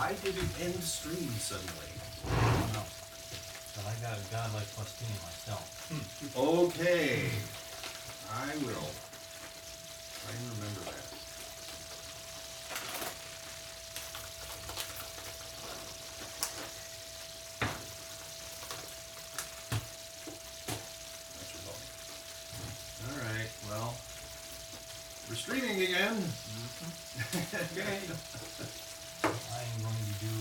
why did it end stream suddenly? I don't know. But I got a godlike plus T myself. Okay. I will. I remember that. Alright, well. We're streaming again. Okay. I'm going to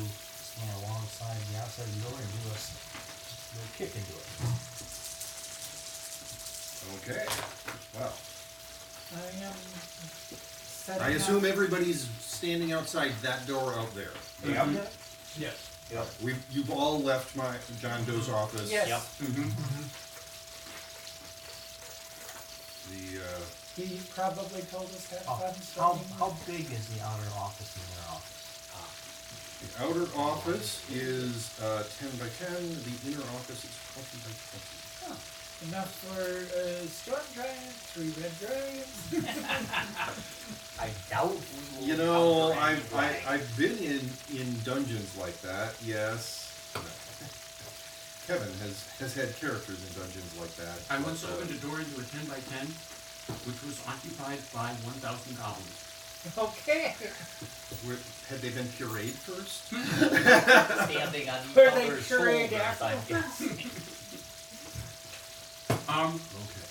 stand alongside the outside of the door and do a little kick into it. Okay. Well. I am setting I assume up. everybody's standing outside that door out there. Yep. Yes. Yep. You've all left my John Doe's office. Yes. Yep. The He probably told us that. How big is the outer office and inner office? The outer office is 10 by 10. The inner office is 20 by 20. Huh. Enough for storm giant, 3 red dragons. I doubt we will. You know, encounter any I've been in dungeons like that. Yes. Kevin has had characters in dungeons like that. I once opened a door into a 10 by 10, which was occupied by 1,000 goblins. Okay. Had they been pureed first? standing on each Were they other's pureed shoulders, I'm afterwards? guessing. Okay.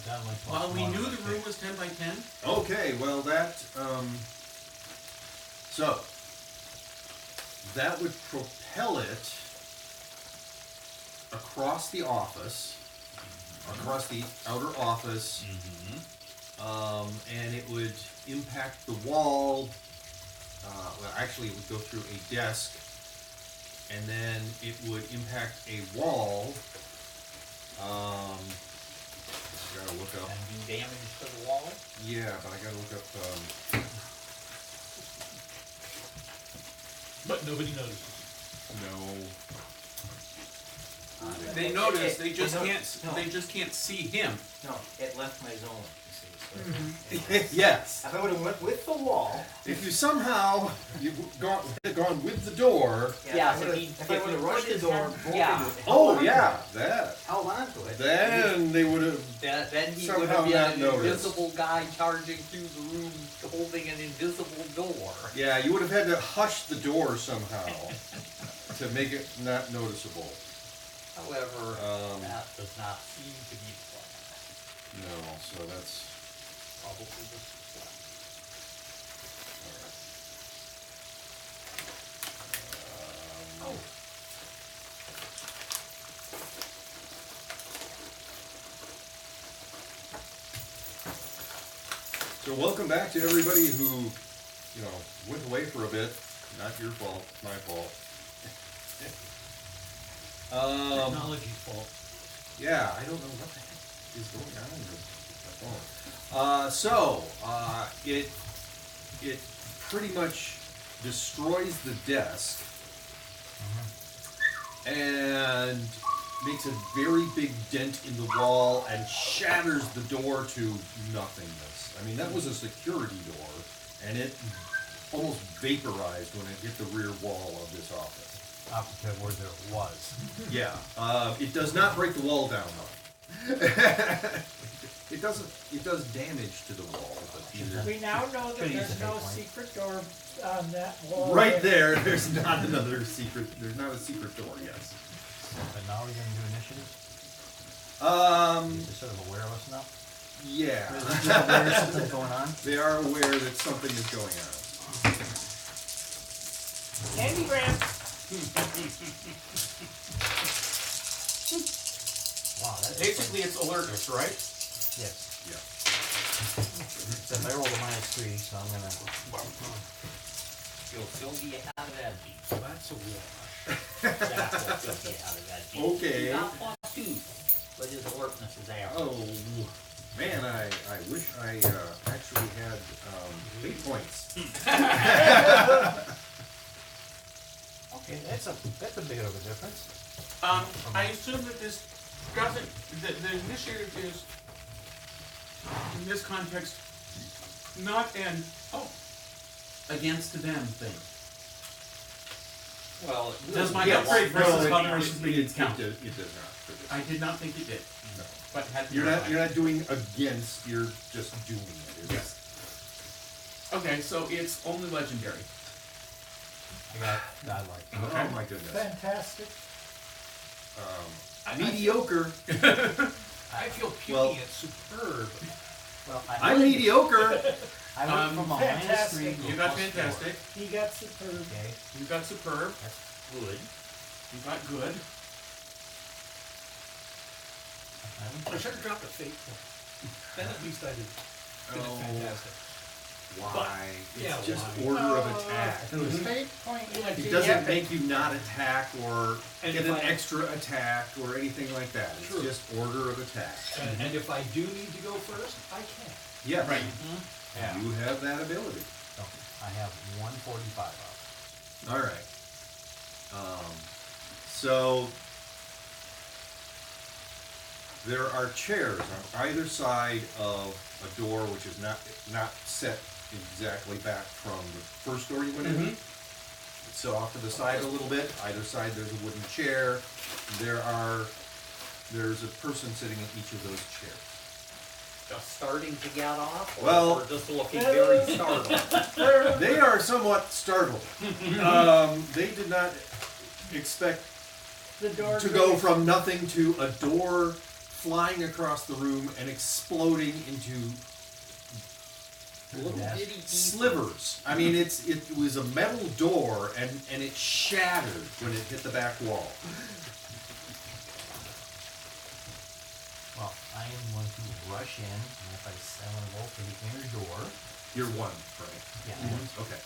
Godlike plus Well, we 1 knew on the kick. room was 10 by 10. Okay, well that, so, that would propel it across the office, across the outer office, and it would impact the wall, well actually it would go through a desk, and then it would impact a wall, gotta look up. And do damage to the wall. Yeah, but I gotta look up, But nobody notices. no. They notice, they It- just no, can't. no. They just can't see him. No, it left my zone. You see, so Yes. if I would have went with the wall. If you somehow had gone with the door. Yeah, if I would have rushed the door, broken yeah. it, Oh yeah, that. held on to it. Then they would have. Then he Somehow would have been not an noticed. invisible guy charging through the room, holding an invisible door. Yeah, you would have had to hush the door somehow to make it not noticeable. However, Um, that does not seem to be the plan. No, so that's. Probably just the plan. Oh. So welcome back to everybody who, went away for a bit. Not your fault, my fault. Technology's fault. Yeah, I don't know what the heck is going on with my phone. It pretty much destroys the desk and makes a very big dent in the wall and shatters the door to nothingness. I mean, that was a security door, and it almost vaporized when it hit the rear wall of this office. Operative word there was. Yeah, it does not break the wall down though. It doesn't. It does damage to the wall, but either. We now know that Could use there's a no hit point. secret door on that wall. Right there, there's not another secret. There's not a secret door. Yes. But now we're going to do initiative? They're sort of aware of us now? Yeah. They're aware of something going on? They are aware that something is going on. Candy Graham. Wow, that's Basically, it's alertness, right? Yes. Yeah. Except I rolled a -3, so I'm going to... You'll still be ahead of Edgy. That's a wash. Jack will still be ahead of Edgy. Okay. He's not +2, but his alertness is average. Oh man, I wish I actually had 8 points. Okay, that's a bit of a difference. I assume that this doesn't. The initiative is, in this context, not an against them thing? Well, Does my Yes. upgrade No, versus it- Federation's it- Bleeding it count? does not. for this. I did not think it did. No. But had to You're verify. not doing against. You're just doing it. It's- Yes. Okay, so it's only legendary. I got godlike. Oh my goodness. Fantastic. Mediocre. I feel puny Well- and superb. Well, I'm mediocre. I went from a minus Fantastic. 3 to a You got plus 4. fantastic. He got superb. Okay, You got superb. that's Good. You got good. I should have dropped a fate point. Then at least I did. Did Oh. it fantastic. Why? Yeah, It's just why? order of attack. Fate point. It doesn't make you not attack or And get if an I- extra attack or anything like that. It's True. just order of attack. And if I do need to go first, I can. Yeah. Right. yeah. You have that ability. So I have 145 up. All right. So there are chairs on either side of a door, which is not set exactly back from the first door you went in. It's set off to the side a little bit. Either side there's a wooden chair. There's a person sitting in each of those chairs. Just starting to get off? Well- or just looking very startled? They are somewhat startled. They did not expect The door to go from nothing to a door flying across the room and exploding into Little Yes. bitty pieces. slivers. I mean, it was a metal door and it shattered when it hit the back wall. Well, I am going to rush in, and if I want to go for the inner door. You're one, right? Yeah. Okay.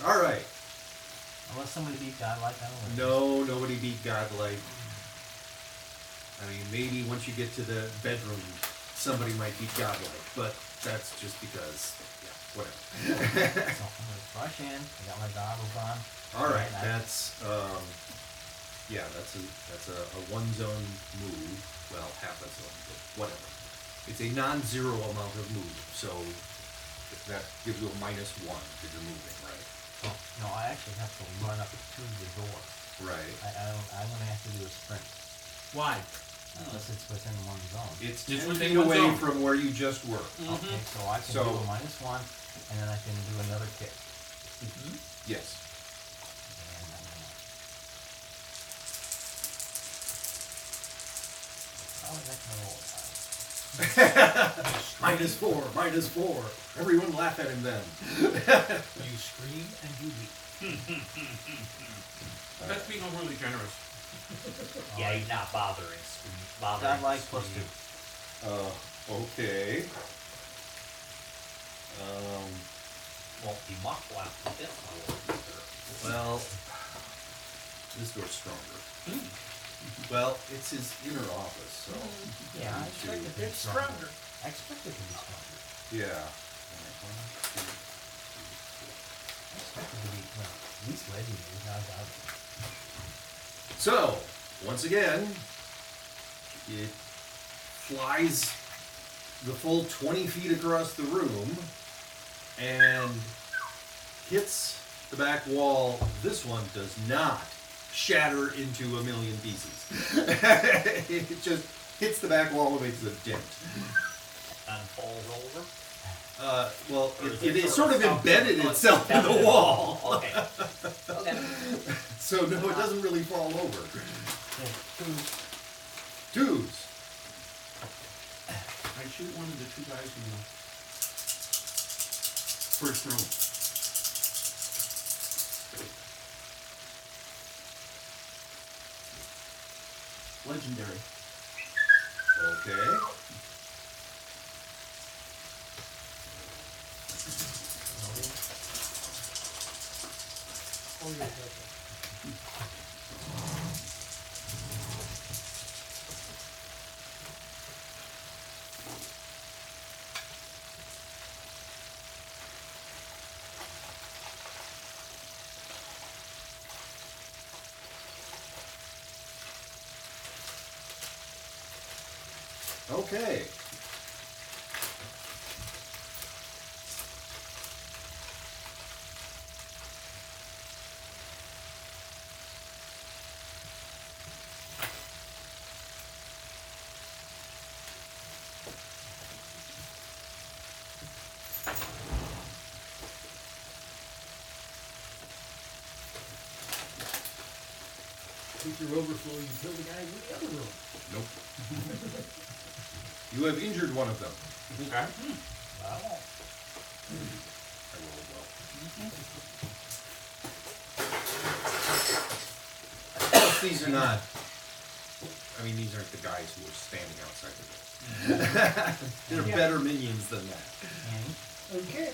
All right. Unless somebody beat godlike, I don't know. No, nobody beat godlike. I mean, maybe once you get to the bedroom, somebody might beat godlike, but that's just because, yeah, whatever. So I'm going to rush in. I got my goggles on. All right, And I- that's that's a one zone move. Well, half a zone, but whatever. It's a non-zero amount of move, so that gives you a -1 because you're moving, right? Oh, no, I actually have to run up to the door. Right. I'm going to have to do a sprint. Why? Unless it's within one zone. It's Just 10 within feet one away zone. from where you just were. Okay, so I can So- do a -1, and then I can do another kick. Yes. And I'm gonna... How is that gonna roll? -4. Everyone laugh at him then. You scream and you leap. That's being overly generous. Yeah, you're not bothering. Bothering. Godlike +2. Okay. Won't be much left with this one. Well, this door's stronger. Well, it's his inner office, so. Yeah, I Two. expect it to be It's stronger. stronger. I expect it to be stronger. Yeah. I expect it to be, well, at least legendary, not godlike. So, once again, it flies the full 20 feet across the room and hits the back wall. This one does not shatter into a million pieces. It just hits the back wall and makes a dent. And falls over. Well, Or is it it sort of sort of embedded itself in the wall. Okay. Okay. So, no, it doesn't really fall over. Yeah, Twos. I shoot one of the two guys in the first room. Legendary. Okay. Oh, yeah, okay. Okay. With your overflow, you kill the guys in the other room. Nope. You have injured one of them. Okay. Wow. I rolled well. These are not. I mean, these aren't the guys who are standing outside the door. They're Yeah. better minions than that. Annie? Okay.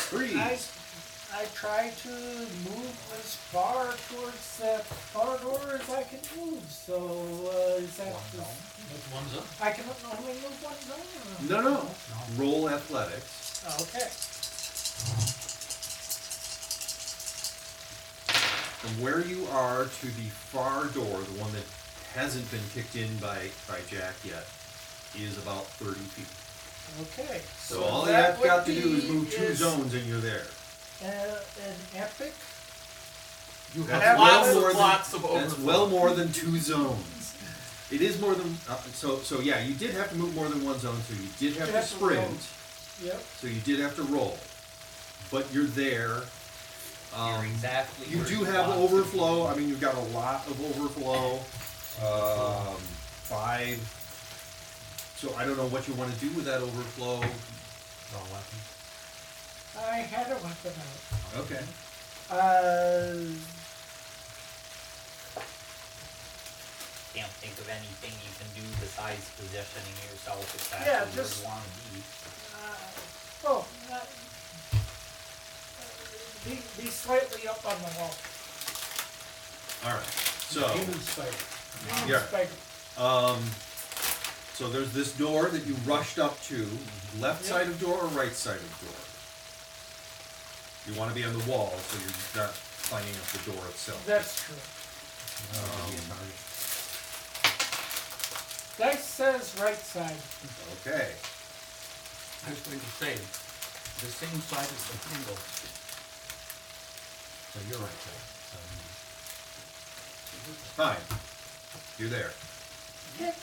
3. I try to move as far towards that corridor as I can move. So is that One zone. That's one zone. I can only move one zone? No. No. Roll athletics. Okay. From where you are to the far door, the one that hasn't been kicked in by Jack yet, is about 30 feet. Okay. So all you that have got to would do is be- move 2 zones and you're there. An epic. You That's have well lots more of than, lots of That's overflow. well more than 2 zones. It is more than so yeah. You did have to move more than 1 zone, so you did have You to have to sprint. roll. Yep. So you did have to roll, but you're there. You're exactly You where do you have want to overflow. be. I mean, you've got a lot of overflow. 5. So I don't know what you want to do with that overflow. Draw weapon. I had a weapon out. Okay. Can't think of anything you can do besides positioning yourself exactly Yeah, where just- you want to be. Be slightly up on the wall. All right. So. Human spider. Yeah. Spider. So there's this door that you rushed up to, left Yep. side of door or right side of door? You want to be on the wall, so you're not climbing up the door itself. That's true. Um, Dice says right side. Okay. I was going to say, the same side as the handle. So you're right there. Fine. You're there. Yep.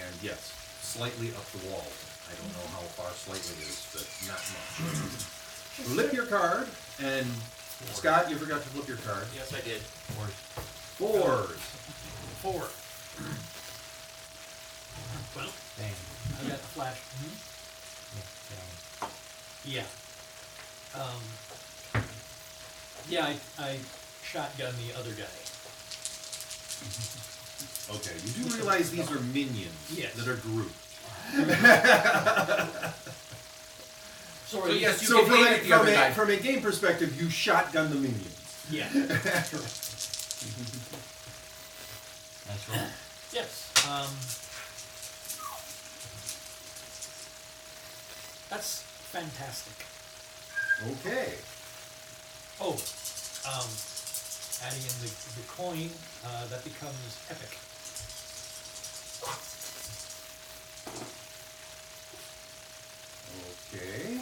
And yes, slightly up the wall. I don't know how far slightly is, but not much. Flip your card, and Scott, you forgot to flip your card. Yes, I did. Fours. 4. Well, Bang. I got the flash. Yeah, bang. Yeah. Yeah, I shotgun the other guy. Okay, you do realize these are minions Yes. that are grouped. So So yes, you so can aim at the other guy. from a game perspective, you shotgun the minions. Yeah. Nice roll. Yes. That's fantastic. Okay. Oh, adding in the coin, that becomes epic. Okay.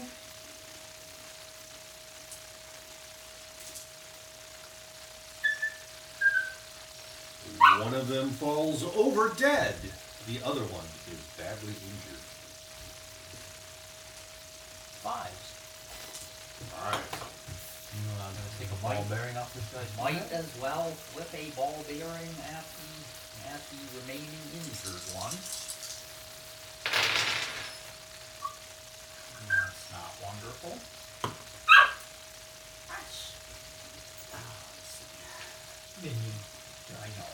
One of them falls over dead. The other one is badly injured. 5s. Alright. You gonna take a ball bearing off this guy's Might forehead? as well flip a ball bearing at the remaining injured one. That's not wonderful. Minion. I know.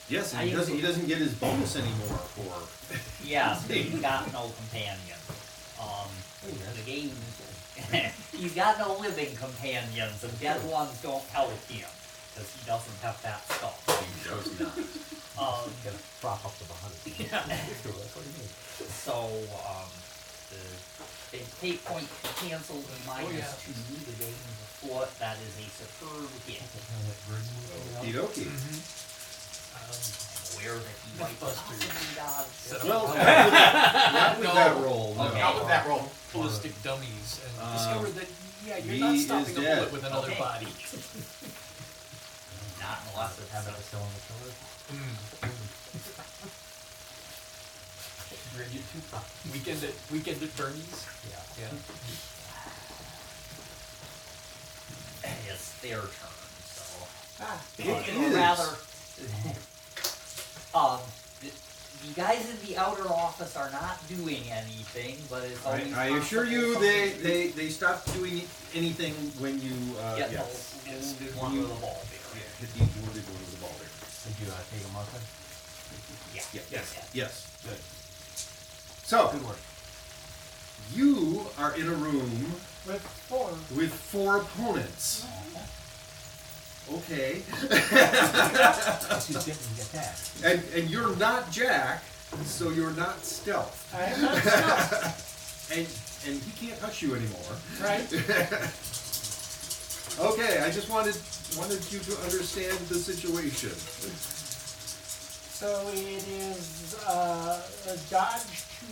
Yes, and he doesn't get his bonus anymore for Yes, he's got no companion. The game, he's got no living companions, and dead ones don't help him, because he doesn't have that stuff. he does not. Gotta prop up the body. Yeah. That's what he needs. So, the fate point cancelled to -2, the game is afoot, that is a superb hit. Okie dokie. Aware that he might possibly dodge this. Well, not with No. that roll. No. Okay. How would that roll? Ballistic dummies and Um, discover that, yeah, you're he not is stopping a dead. bullet with another Okay. body. Not unless it's Have it still on the shoulder? Weekend at Bernie's. Yeah. Yeah. their turn. So, Ah, It or is. rather, the guys in the outer office are not doing anything, but it's always I assure you, possible they stopped doing anything when you get yes, the yes. wounded When one you with a ball bearer. hit the wounded one with the ball bearer. Did you take a marker? Yeah. Yes. Good. So Good work. you are in a room with 4. with 4 opponents. Okay. She's getting attacked. and you're not Jack, so you're not stealth. I am not stealth. And he can't touch you anymore. Right? Okay, I just wanted you to understand the situation. So it is a dodge to.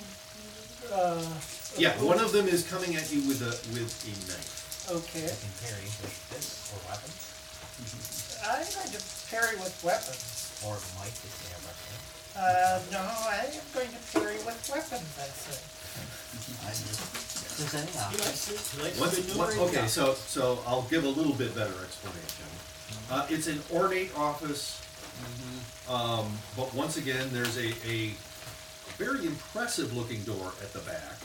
Yeah, one of them is coming at you with a knife. Okay. You can parry with fists or weapons, I'm going to parry with weapons. or might if they have wrestling. No, I am going to parry with weapons, I say. There's any option. Okay, so I'll give a little bit better explanation. It's an ornate office, but once again, there's a very impressive looking door at the back.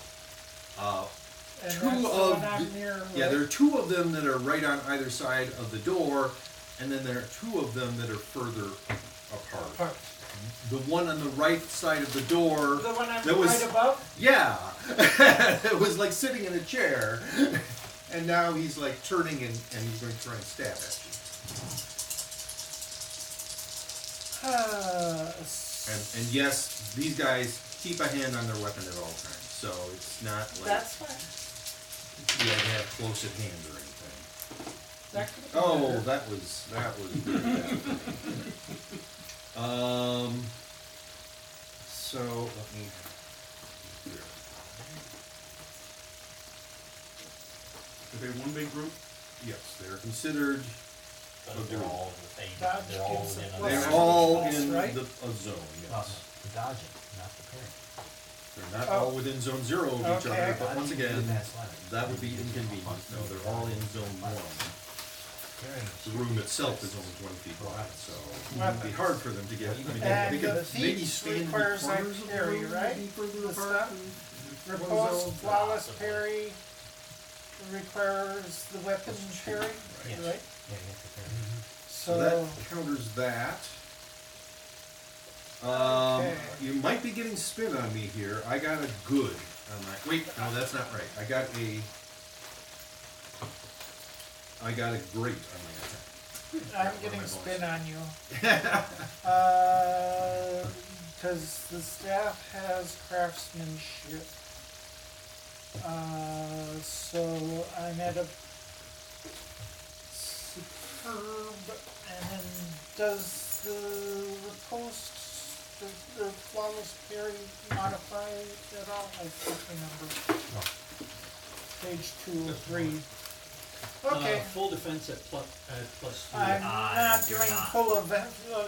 And Two that's the of one I'm the- near, Yeah, right? there are 2 of them that are right on either side of the door, and then there are 2 of them that are further apart. Apart. The one on the right side of the door, The one I'm that was- right above? yeah, it was like sitting in a chair, and now he's like turning and he's going to try and stab at you. And yes, these guys keep a hand on their weapon at all times, so it's not like That's fine. you had to have close at hand or anything. That could have been Oh, better. that was very bad. So let me. Here. Are they one big group? Yes, they're considered. But they're all the same. Dodge They're all gives within a a plus They're Well, all that's in right. a zone. Well, Yes, the dodging, not the parry. they're not Oh. all within zone 0 of each Okay. other. But once again, That's ladder. that would be inconvenient. No, they're all in zone 1. Parrying. The room itself is only 20 feet wide, so it would be Weapons. hard for them to get. I mean, And they could the feet maybe stand in the requires I corners of the parry, room, right? maybe further The apart. stuff? than one Repulse, zone. flawless Possibly. parry requires the weapon parry, Yes. right? Yeah, you have to parry. So that counters that. Okay. You might be getting spin on me here. I got a good on my. Wait, no, that's not right. I got a great on my attack. I'm getting spin on you. Because the staff has craftsmanship. So I'm at a superb, and then does the riposte, the flawless parry modify at all? I can't remember. No. Page 2 of 3. Okay. Full defense at plus 3. I'm not you're doing not. full of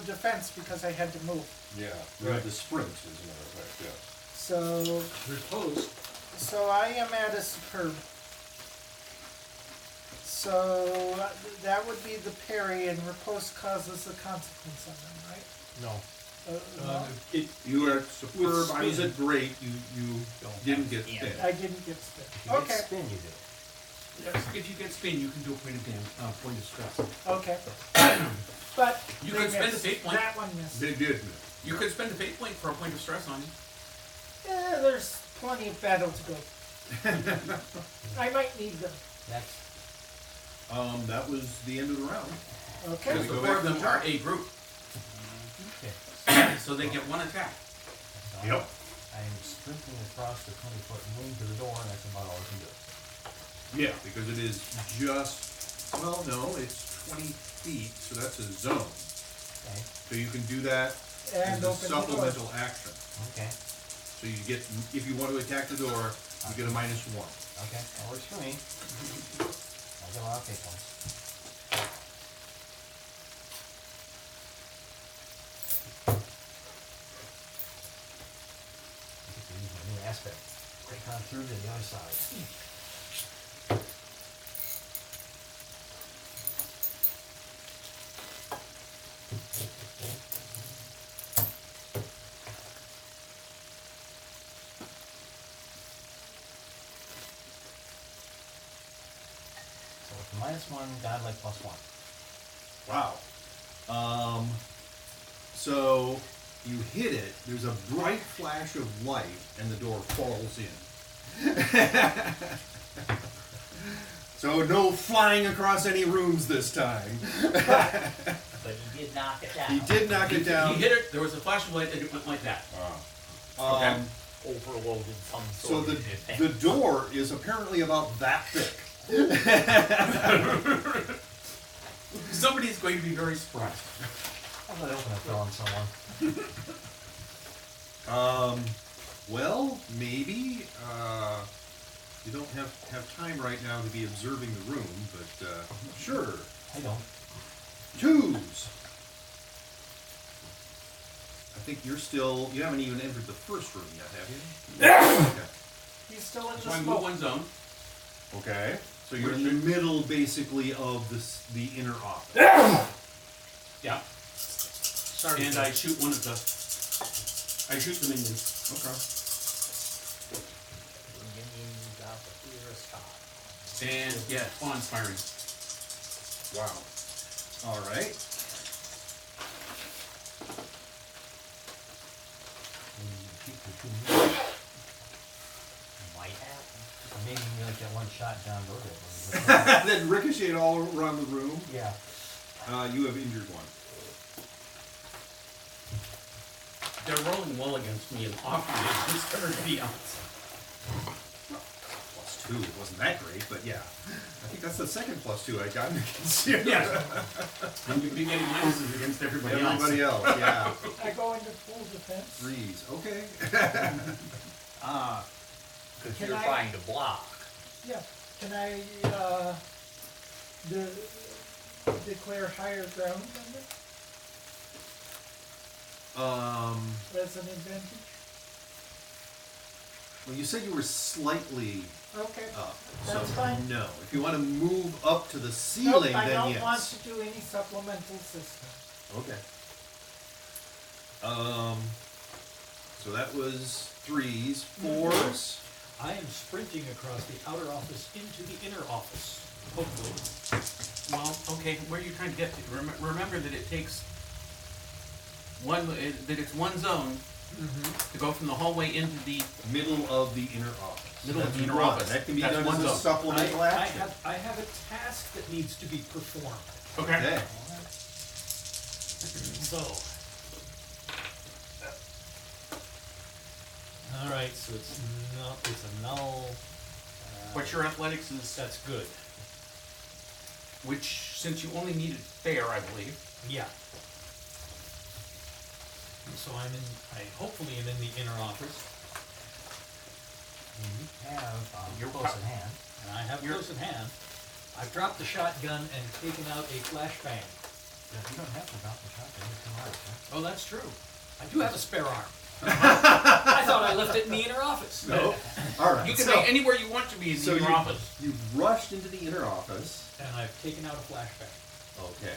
defense because I had to move. Yeah, you have the sprint, as a matter of fact, yes. So, Riposte. so I am at a superb. So that would be the parry, and riposte causes a consequence on them, right? No. No? You are superb. I was spin. at great. You didn't get spin. spin. I didn't get spin. If you get Okay, spin, you do. If you get spin, you can do a point of point of stress. okay. But You they could spend missed. the fate point. That one missed. They did. You could spend a fate point for a point of stress on you. Yeah, there's plenty of battle to go. I might need them. Next. That was the end of the round. Okay. Because the go 4 back of to them the are top. a group, Okay. so they get 1 attack. So Yep. I'm sprinting across the 20-foot room to the door, and that's about all I can do. Yeah, because it is just. Well, no, it's 20 feet, so that's a zone. Okay. So you can do that And as a open the door. supplemental action. Okay. So you get, if you want to attack the door, you get a -1. Okay. That works for me. I'll get a lot of fate points. I get to use my new aspect. Break on through to the other side. -1, godlike +1. Wow. So you hit it, there's a bright flash of light, and the door falls in. So no flying across any rooms this time. But he did knock it down. He did knock it down. He hit it, there was a flash of light, and it went like that. Okay. Overloaded some So sort the of defense. the door is apparently about that thick. Somebody's going to be very surprised. I'm gonna open a door on someone. Well, maybe. You don't have time right now to be observing the room, but sure. I don't. Twos. I think you haven't even entered the first room yet, have you? Okay. He's still in So the I move smoke. one zone. Okay. So you're in the middle, basically, of the inner office. Yeah. Sorry. And I shoot one of the. I shoot the minions. Okay. Minions got the clearest shot. And yeah, awe-inspiring. Wow. All right. Might happen. Maybe you like that one shot John Burger. Then ricocheted all around the room. Yeah. You have injured one. They're rolling well against me and often they just to be honest. +2. It wasn't that great, but yeah. I think that's the second +2 I got against you. Yeah. And you'd be getting minuses against everybody else. Everybody else, yeah. I go into full defense. 3s. Okay. Because Can you're I- trying to block. Yeah. Can I declare higher ground number as an advantage? Well, you said you were slightly Okay. up. That's so fine. no. If you want to move up to the Nope, ceiling, I then don't yes. want to do any supplemental system. Okay. So that was 3s, 4s. I am sprinting across the outer office into the inner office. Hopefully. Well, okay, where are you trying to get to? Remember that it takes that it's one zone to go from the hallway into the Middle of the inner office. Middle of That's the inner one. office. That can be That's done one as a zone. supplemental action. I have a task that needs to be performed. Okay. So. Alright, so it's a null. what's your athletics is That's good. which since you only needed fair, I believe. Yeah. So I hopefully am in the inner office, And you have You're close at hand. and I have close at hand. I've dropped the shotgun and taken out a flashbang. You don't have to drop the shotgun. You can ride, huh? Oh, that's true. I do have a spare arm. I thought I left it in the inner office. No. All right. You can so, be anywhere you want to be in so your office. You've rushed into the inner office. And I've taken out a flashbang. Okay.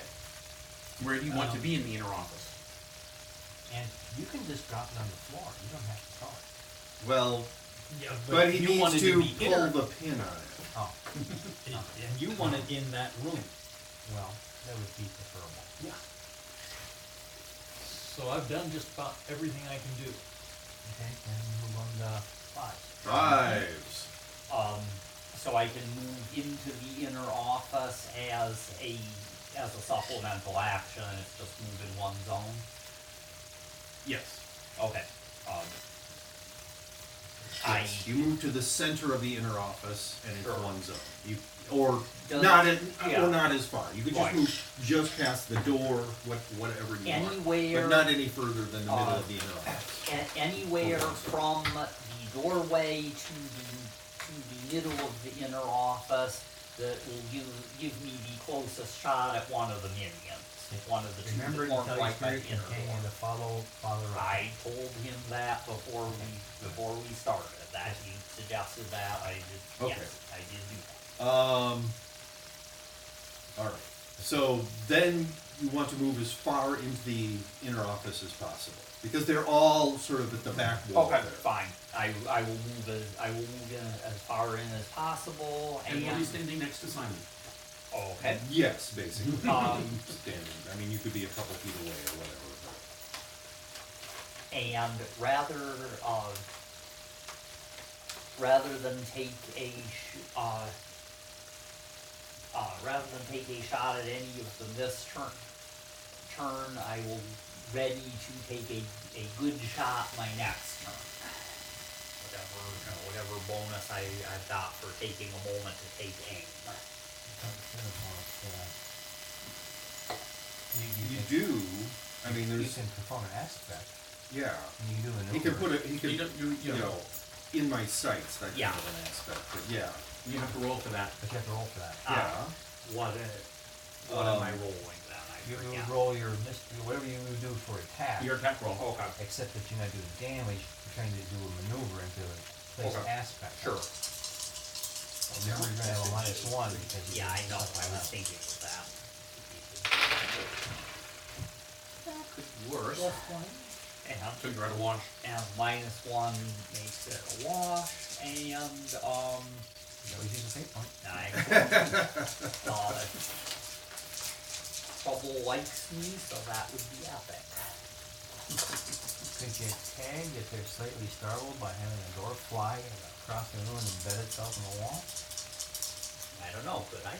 Where do you want to be in the inner office? And you can just drop it on the floor. You don't have to throw it. Well, Yeah, but he you needs wanted to be pull inner, the pin on it. Oh, and you want it in that room. well, that would be preferable. Yeah. So I've done just about everything I can do. Okay, then move on to 5. 5s. So I can move into the inner office as a supplemental action. It's just move in one zone. Yes. Okay. You move to the center of the inner office, and it's Sure. one zone. Or Does- not as far. You could just Right. move just past the door, whatever you want, Anywhere. but not any further than the middle of the inner office. Anywhere from the doorway to the middle of the inner office that will give me the closest shot at one of the minions. One of the two Remember that to form tell right by your the inner companion door. to follow Father up. I told him that before we started. That he suggested that. I did. Okay. Yes, I did do that. All right. So then you want to move as far into the inner office as possible because they're all sort of at the back wall Okay, there. fine. I will move in as far in as possible. And we'll be standing next to Simon. Okay. Yes, basically. Um, I mean, you could be a couple feet away or whatever. And rather than take a shot at any of them this turn, I will ready to take a good shot my next turn. Whatever bonus I've got for taking a moment to take aim. You do. I mean, You there's. can perform an aspect. Yeah. And you can do a maneuver. He could put it. He could. You know, in my sights. That Yeah. kind of an aspect. But yeah. you have to roll for that. But you have to roll for that. Yeah. What am I rolling then? You forget. would roll your whatever you would do for attack. Your attack roll. Okay. Except that you're not doing damage. You're trying to do a maneuver into a place Okay. aspect. Sure. Remember, you're gonna have a -1 because you Yeah, I know. something I was else. thinking of that. That could be worse. Plus one. And So you're at a wash. -1 makes it a wash, and You always use a fate point. Trouble likes me, so that would be epic. Could you tag if they're slightly startled by having a door fly across the room and embed itself in the wall? I don't know, could I?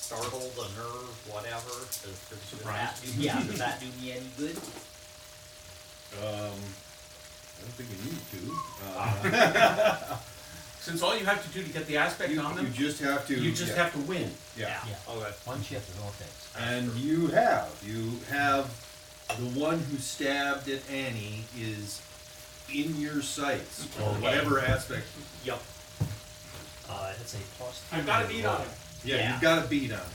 Startled, a nerve, whatever. Does Surprise. does that do me any good? I don't think you need to. Since all you have to do to get the aspect on You them, just have to. you just yeah. have to win. Yeah. Okay. One shift is all it takes. And you have the one who stabbed at Annie is in your sights or Okay. whatever aspect. Yep. That's a +2. I've got a beat on him. Yeah, Yeah. you've got a beat on it.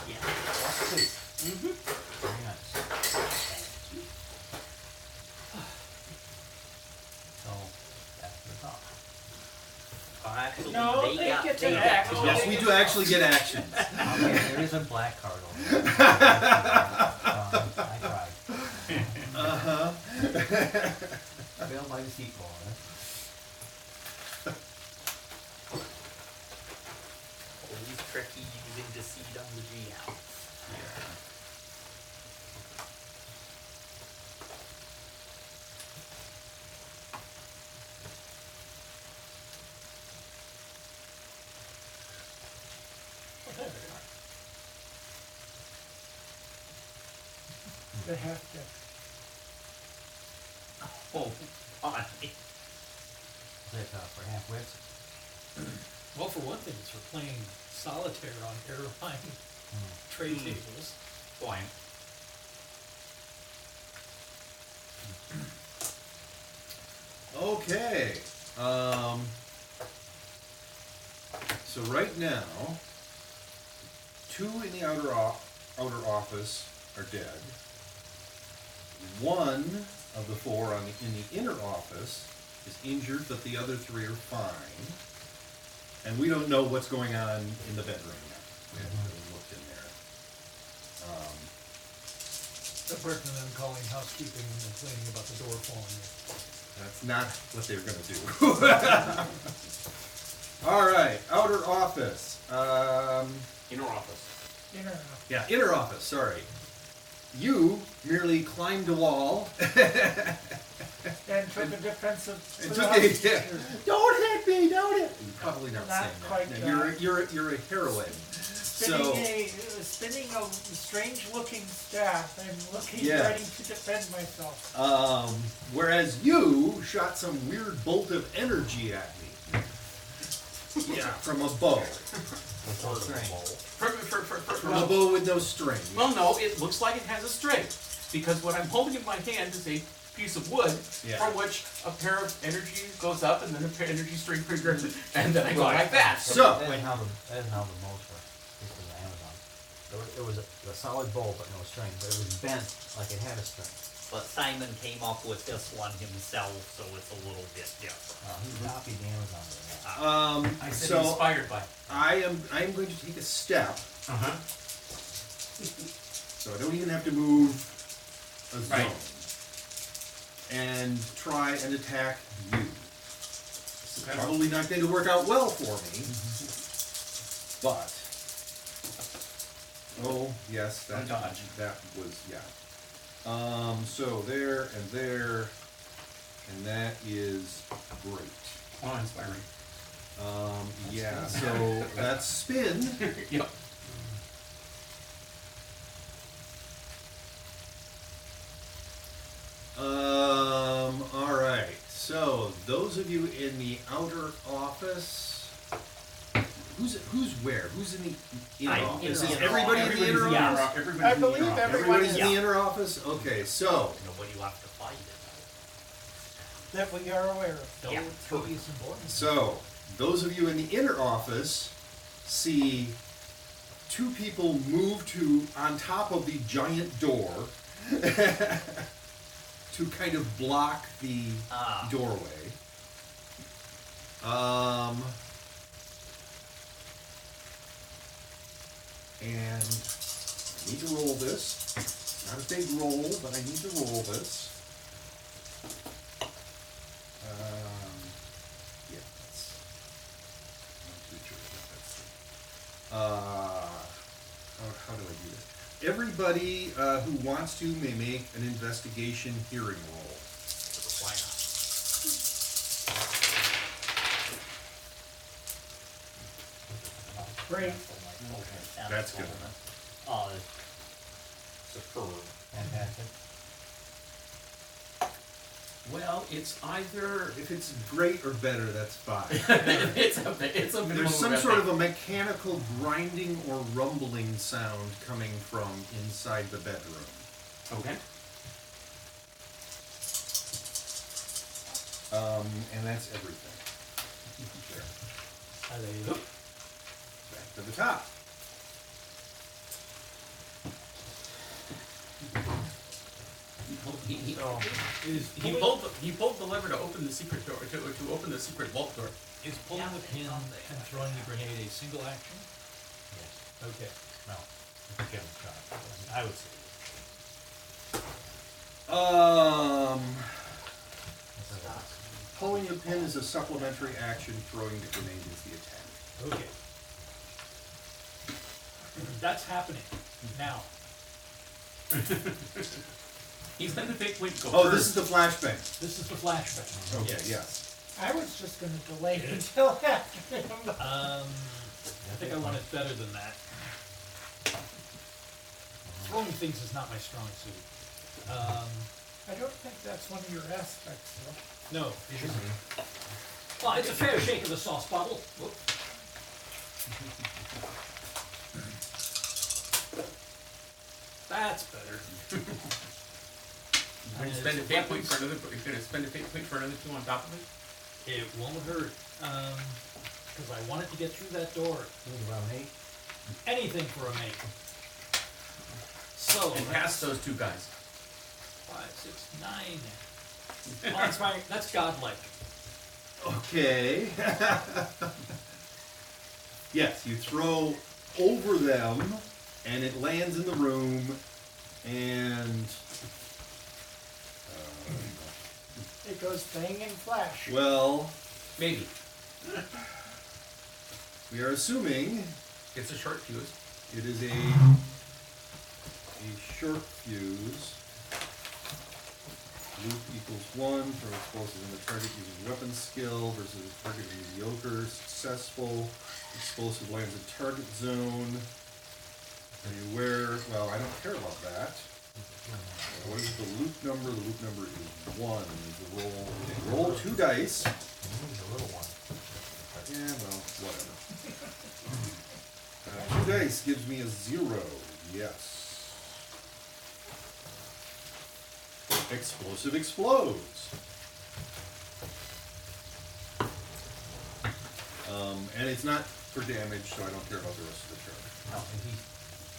Yeah. +2. Very nice. So, that's the top. Actually, No, they they got get they to got- act. Yes, we do actually get actions. Okay, there is a black card over there. I tried. Uh-huh. Failed by deceit roll, huh? Always tricky using deceit on the GM. The half deck. Oh, funny. Is it for half-wits? Well, for one thing, it's for playing solitaire on airline trade tables. Point. Okay. So right now, 2 in the outer office are dead. 1 of the 4 in the inner office is injured, but the other 3 are fine. And we don't know what's going on in the bedroom yet. We haven't really looked in there. Apart from them calling housekeeping and complaining about the door falling in. That's not what they're gonna do. All right, outer office. Inner office. Inner. Yeah, inner office. Sorry. You merely climbed a wall. And took a defensive. And took a, don't hit me! Don't hit! Probably not, Not saying quite that. that. You're a heroine. Spinning a strange looking staff and looking Yeah. ready to defend myself. Whereas you shot some weird bolt of energy at me. Yeah, from a bow. With no string. From a bow with no string. Well, no, it looks like it has a string. Because what I'm holding in my hand is a piece of wood Yeah. from which a pair of energy goes up and then a pair of energy string triggers it, and then I go like that. So- That is how the bows were. This was Amazon. It was a solid bow, but no string. But it was bent like it had a string. But Simon came up with this one himself, so it's a little bit different. He copied the Amazon. I said So inspired by. I am going to take a step, Uh-huh. so I don't even have to move a zone. Right. And try and attack you. This is probably not going to work out well for me. But oh yes, that Dodge. that was yeah. So there, and that is great. Awe-inspiring. Yeah. So that's spin. Yep. All right. So those of you in the outer office, who's where? Who's in the inner I'm office? in Is the everybody in the inner yeah. office? Everybody's I in the believe inner office. everybody- Everybody's in the inner office. Okay. So Nobody left to fight it. That we are aware of. No Yeah. trees and boards. so those of you in the inner office see two people move to on top of the giant door to kind of block the Ah. doorway. And I need to roll this. Not a big roll, but I need to roll this. Yeah, that's not too sure if how do I do this? Everybody who wants to may make an investigation hearing roll. Why not? Great. That's good. Superb. Fantastic. Well, it's either If it's great or better, that's fine. it's a minimum. There's some of sort of effort. a mechanical grinding or rumbling sound coming from inside the bedroom. Okay. And that's everything. There. Are they? Back to the top. He pulled the lever to open the secret door to open the secret vault door. Is pulling the pin and throwing the grenade a single action? Yes. Okay. No. Jump shot. I would say. Pulling the pin is a supplementary action. Throwing the grenade is the attack. Okay. That's happening now. He's been the big wink go Oh, this first. is the flashbang. This is the flashback. Okay, Yes. yes. I was just gonna delay until after him. I think I want it better than that. Throwing things is not my strong suit. I don't think that's one of your aspects, though. No, it isn't. Well, it's a fair shake of the sauce bottle. Whoop. That's better. You're gonna spend a fate point for another. You're gonna spend a fate point for another 2 on top of it. It won't hurt. Because I wanted to get through that door. Move around 8. Anything for a mate. So, And past those 2 guys. 5, 6, 9. Well, that's godlike. Okay. Yes, you throw over them, and it lands in the room, and It goes bang and flash. well, Maybe. we are assuming It's a short fuse. it is a short fuse. Loop equals 1 from explosive in the target using weapon skill versus a target mediocre. Successful. Explosive lands in target zone. Are you aware? Well, I don't care about that. What is the loop number? The loop number is 1. The roll 2 dice. Move the little one. Yeah, well, whatever. 2 dice gives me a 0. Yes. Explosive explodes. And it's not for damage, so I don't care about the rest of the turn. No, and he's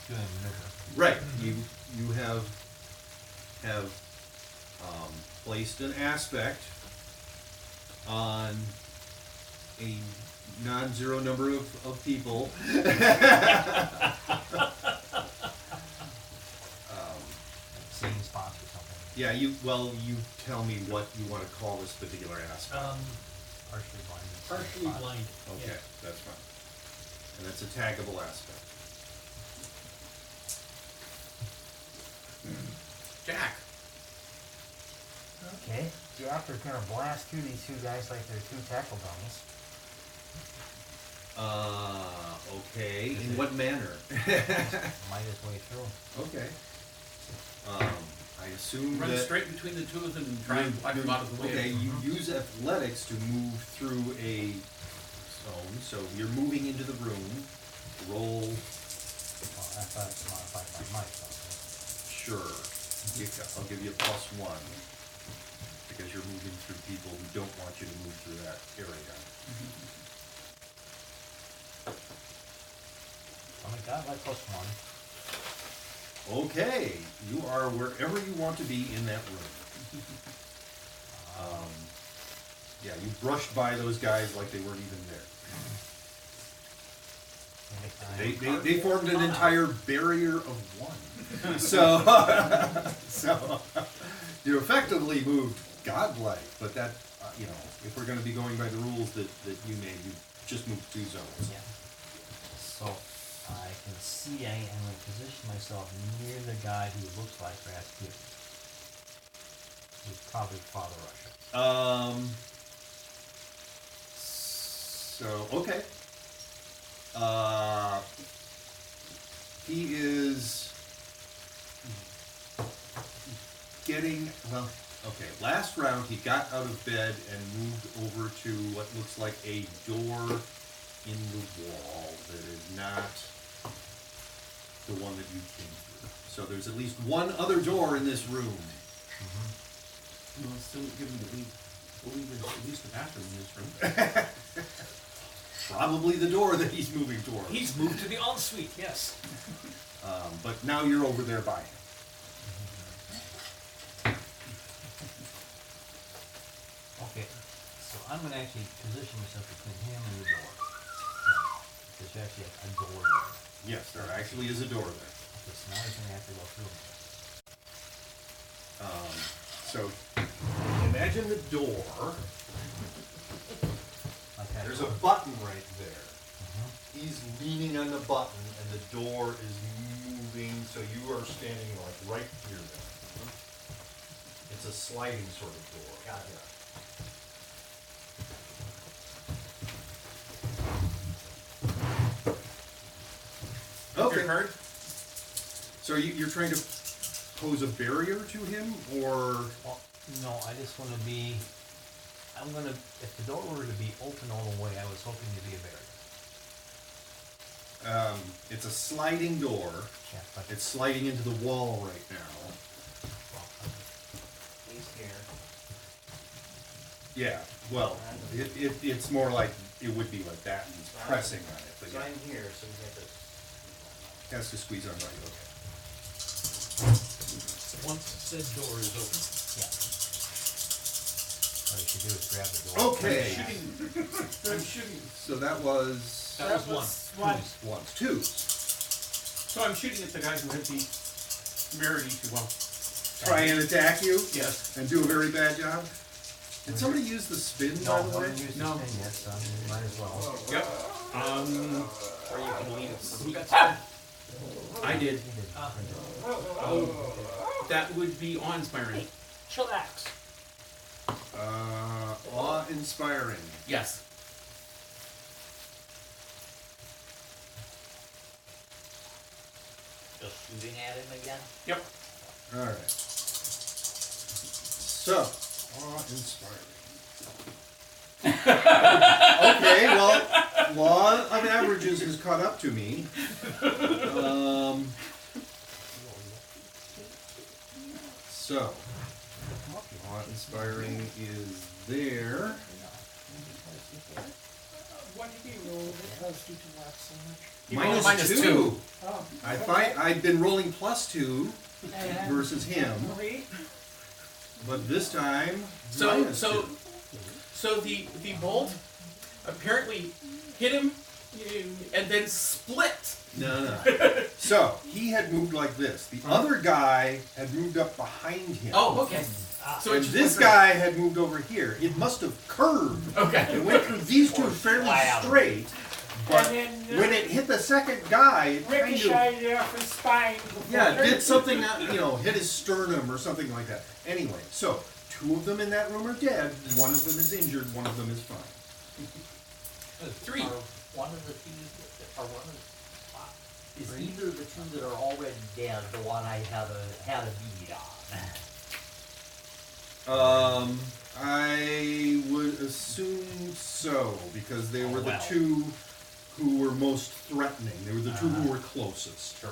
doing a maneuver. Right. You have placed an aspect on a non-zero number of people. Same spots or something. Yeah, you tell me what you want to call this particular aspect. Partially blinded. Partially blind. Okay, that's fine. And it's a taggable aspect. Jack. Okay. The Opera's gonna blast through these two guys like they're two tackle dummies. Okay. In what manner? Might his way through. Okay. I assume Run that straight between the two of them and try and wipe them out of the way. Okay, you use athletics to move through a zone, so you're moving into the room. Roll. Well, athletics modified by might, though. Sure. I'll give you a +1 because you're moving through people who don't want you to move through that area. Oh my god, like +1. Okay, you are wherever you want to be in that room. Yeah, you brushed by those guys like they weren't even there. They formed an entire barrier of one. So, so you effectively moved godlike, but that, if we're going to be going by the rules that you made, you just moved 2 zones. Yeah. So, I can see I am going to position myself near the guy who looks like Rasputin. He's probably Father Russia. So, okay. He is getting, okay, last round he got out of bed and moved over to what looks like a door in the wall that is not the one that you came through. So there's at least one other door in this room. Well, still give him the lead. Believe there's at least a bathroom in this room. Probably the door that he's moving toward. He's moved to the ensuite, yes. But now you're over there by him. Okay, so I'm going to actually position myself between him and the door. There's actually a door there. Yes, there actually is a door there. Okay, so now he's going to have to go through me. So imagine the door. Like that There's door. a button right there. He's leaning on the button and the door is moving, so you are standing like right here then. It's a sliding sort of door. Got it. Okay. Your card? So you're trying to pose a barrier to him, or Well, no, I just want to be, I'm going to, if the door were to be open all the way, I was hoping to be a barrier. it's a sliding door. Yeah, but It's sliding into the wall right now. He's here. Yeah, well, it's more like, it would be like that, and he's pressing on it, but So yeah, I'm here, so we get this. has to squeeze on by you, okay. Once said door is open. yeah. All you should do is grab the door. Okay, I'm shooting. so that was That was one. One. ones, twos. So I'm shooting at the guy who had the temerity to, Try and attack you yes. and do a very bad job. Did somebody use the spin, No, by I the way? haven't used No. this thing yet, so you might as well. Yep. Or you can leave it. Who got spun? I did. He did. Oh, that would be awe-inspiring. Chillax. Awe-inspiring. Yes. Just shooting at him again? Yep. Alright. So, awe-inspiring. Okay, well, law of averages has caught up to me. So, awe-inspiring is there. What did he roll because you can laugh so much? You rolled a Minus -2. two. Oh. I've been rolling +2 And versus him, 3. but this time So -2. so the bolt apparently hit him and then split. No. So he had moved like this. The other guy had moved up behind him. Oh, okay. So it And just this went guy had moved over here. It must have curved. Okay. It went through these two fairly Wow. straight, But and then when it hit the second guy, it kind of, ricocheted off his spine. yeah, did something, hit his sternum or something like that. Anyway, so 2 of them in that room are dead. 1 of them is injured. 1 of them is fine. 3. Are one of the two, is either the 2 that are already dead the one I had a bead on? I would assume so, because they were the well. 2 who were most threatening. They were the 2 who were closest. Sure.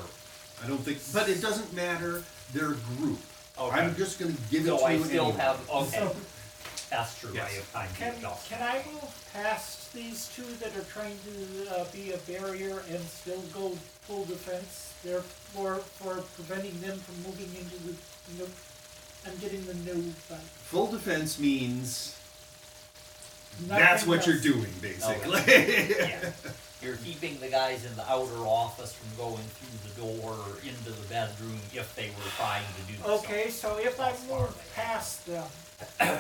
I don't think, but it doesn't matter. They're a group. Okay. I'm just going to give it So to I you still anyway. have, okay. So- That's true, I Yes. have time to Can adjust. I move past these 2 that are trying to be a barrier and still go full defense? Therefore, for preventing them from moving into the noob. I'm getting the noob. Full defense means Nothing that's what you're else. doing, basically. Yeah. You're keeping the guys in the outer office from going through the door or into the bedroom if they were trying to do so. Okay, so if I How far move they are. past them,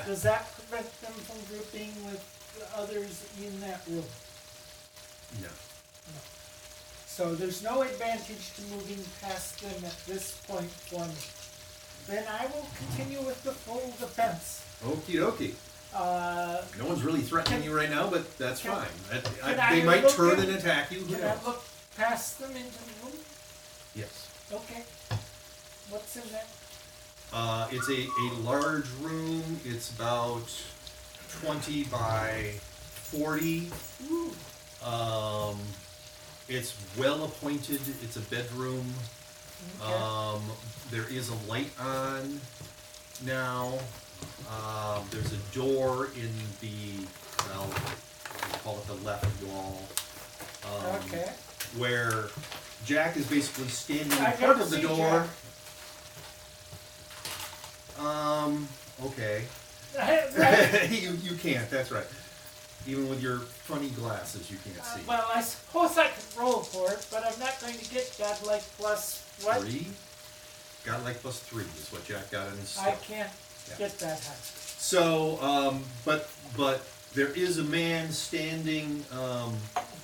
does that prevent them from grouping with the others in that room? No. So there's no advantage to moving past them at this point for me. Then I will continue with the full defense. Okie dokie. No one's really threatening you right now, but that's can- fine. can They I might look turn in- and attack you. Who Can I knows? look past them into the room? Yes. Okay. What's in that? It's a large room. It's about 20 by 40. Ooh. It's well appointed. It's a bedroom. Okay. There is a light on now. There's a door in the, well, we call it the left wall. Okay. Where Jack is basically standing in I front can of the see door. Okay. Right. you can't, that's right. Even with your funny glasses, you can't see. Well, I suppose I could roll for it, but I'm not going to get godlike plus what? 3? Godlike plus 3 is what Jack got in his I stuff. can't Yeah. get that high. So, but there is a man standing,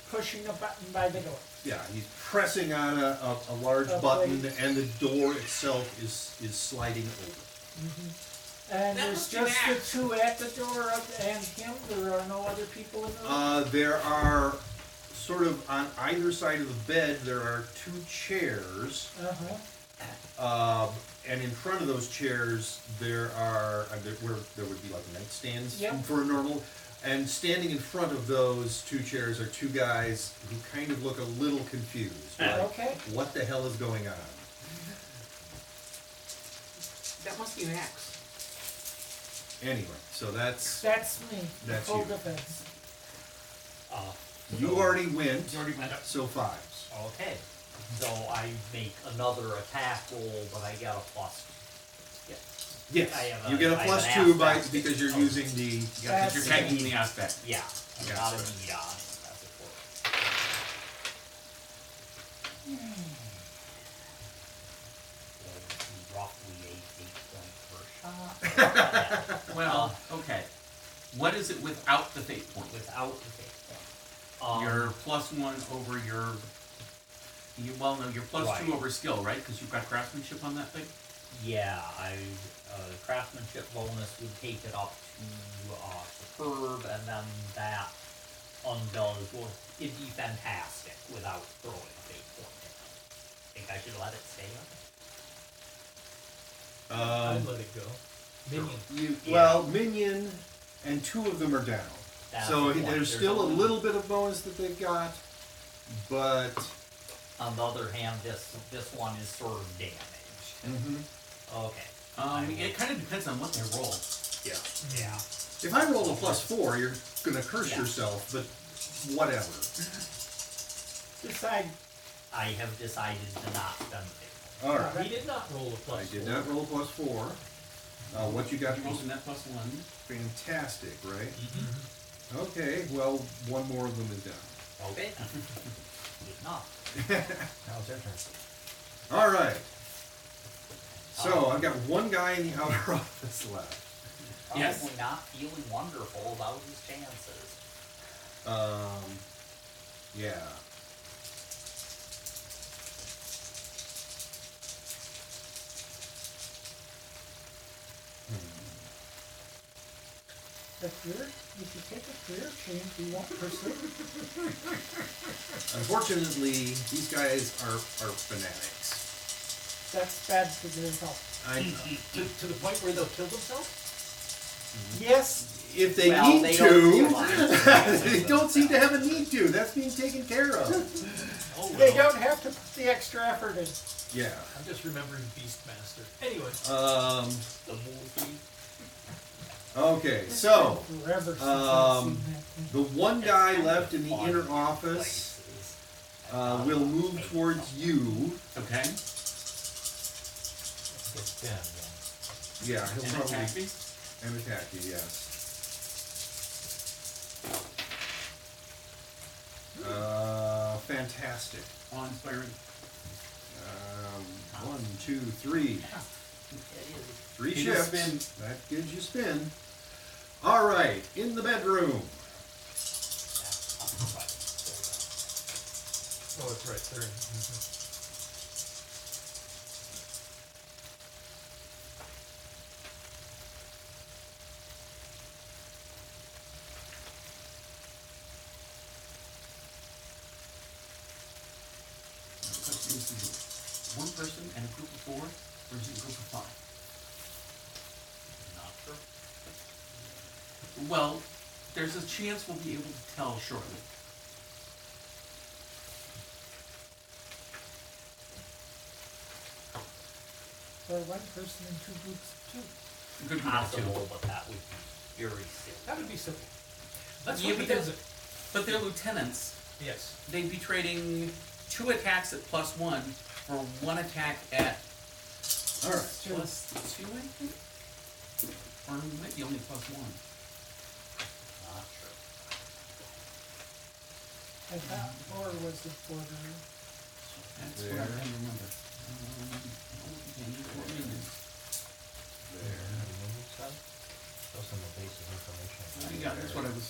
Pushing a button by the door. yeah, he's pressing on a large A button, plate. and the door itself is sliding over. And That there's must be just the Max. 2 at the door and him. There are no other people in the room. There are sort of on either side of the bed. There are 2 chairs. And in front of those chairs, there are where there would be like nightstands Yep. for a normal. And standing in front of those 2 chairs are 2 guys who kind of look a little confused. Like, Okay. what the hell is going on? That must be an axe. Anyway, so that's That's me. That's Full you. defense. you already went. You already went up. So 5s. Okay. So I make another attack roll, but I get a plus. Yes, I have you a- get a I have plus an 2 by aspect. because you're Oh. using the. Yeah, because you're That's- tagging the aspect. Yeah, I Yeah, got a sorry. bead on it, as it were. So, roughly a 8 point per shot. Well, okay. What is it without the fate point? Without the fate point. Your +1 over your. Well, no, you're +2 Right. over skill, right? Because you've got craftsmanship on that thing. Yeah, craftsmanship bonus would take it up to superb, and then that undoes. Well, it'd be fantastic without throwing a fate point in it. Think I should let it stay up? I'd let it go. Minion. Well, minion, and 2 of them are down. That's So the point. there's still a little bit of bonus that they've got, but On the other hand, this one is sort of damaged. Okay. It kind of depends on what they roll. yeah. Yeah. If I roll a +4, you're gonna curse Yeah. yourself, but whatever. Decide. I have decided to not spend the fate point. All right. He did not roll a plus. I did 4. not roll a +4. What you got? You rolled a net +1. Fantastic, right? Okay. Well, 1 more of them is down. Okay. Good enough. Now it's your turn. All right. So I've got 1 guy in the outer office left. Yes. Probably not feeling wonderful about his chances. Yeah. A career, if you take a career change, you won't pursue. Unfortunately, these guys are fanatics. That's bad for their health. To the point where they'll kill themselves? Yes, If they Well, need they to, don't realize they don't seem to have a need to. That's being taken care of. Oh, well. they don't have to put the extra effort in. Yeah. I'm just remembering Beastmaster. Anyway. The movie. Okay, It's so been forever since I've seen that thing. the one guy left in the Fun inner office places. will move towards you. Okay. It's Ben, yeah. Yeah, he'll And probably attack me? and attack you. Yes. Fantastic. On inspiring. 1, 2, 3. It is. 3 He shifts. can spin. That gives you spin. All right, in the bedroom. Oh, it's right there. Mm-hmm. Is it one person and a group of 4, or is it a group of 5? Not sure. Well, there's a chance we'll be able to tell shortly. Or one person in 2 groups of 2. Good group of 2. Possible, but that would be very simple. That would be simple. That's Yeah, what he but does it. But they're lieutenants. Yes. They'd be trading 2 attacks at +1 for 1 attack at All right. +2, I think? Or it might be only +1. Not sure. I thought 4 was the border. That's what I remember. There. Those are the basic information. Yeah, that's what I was.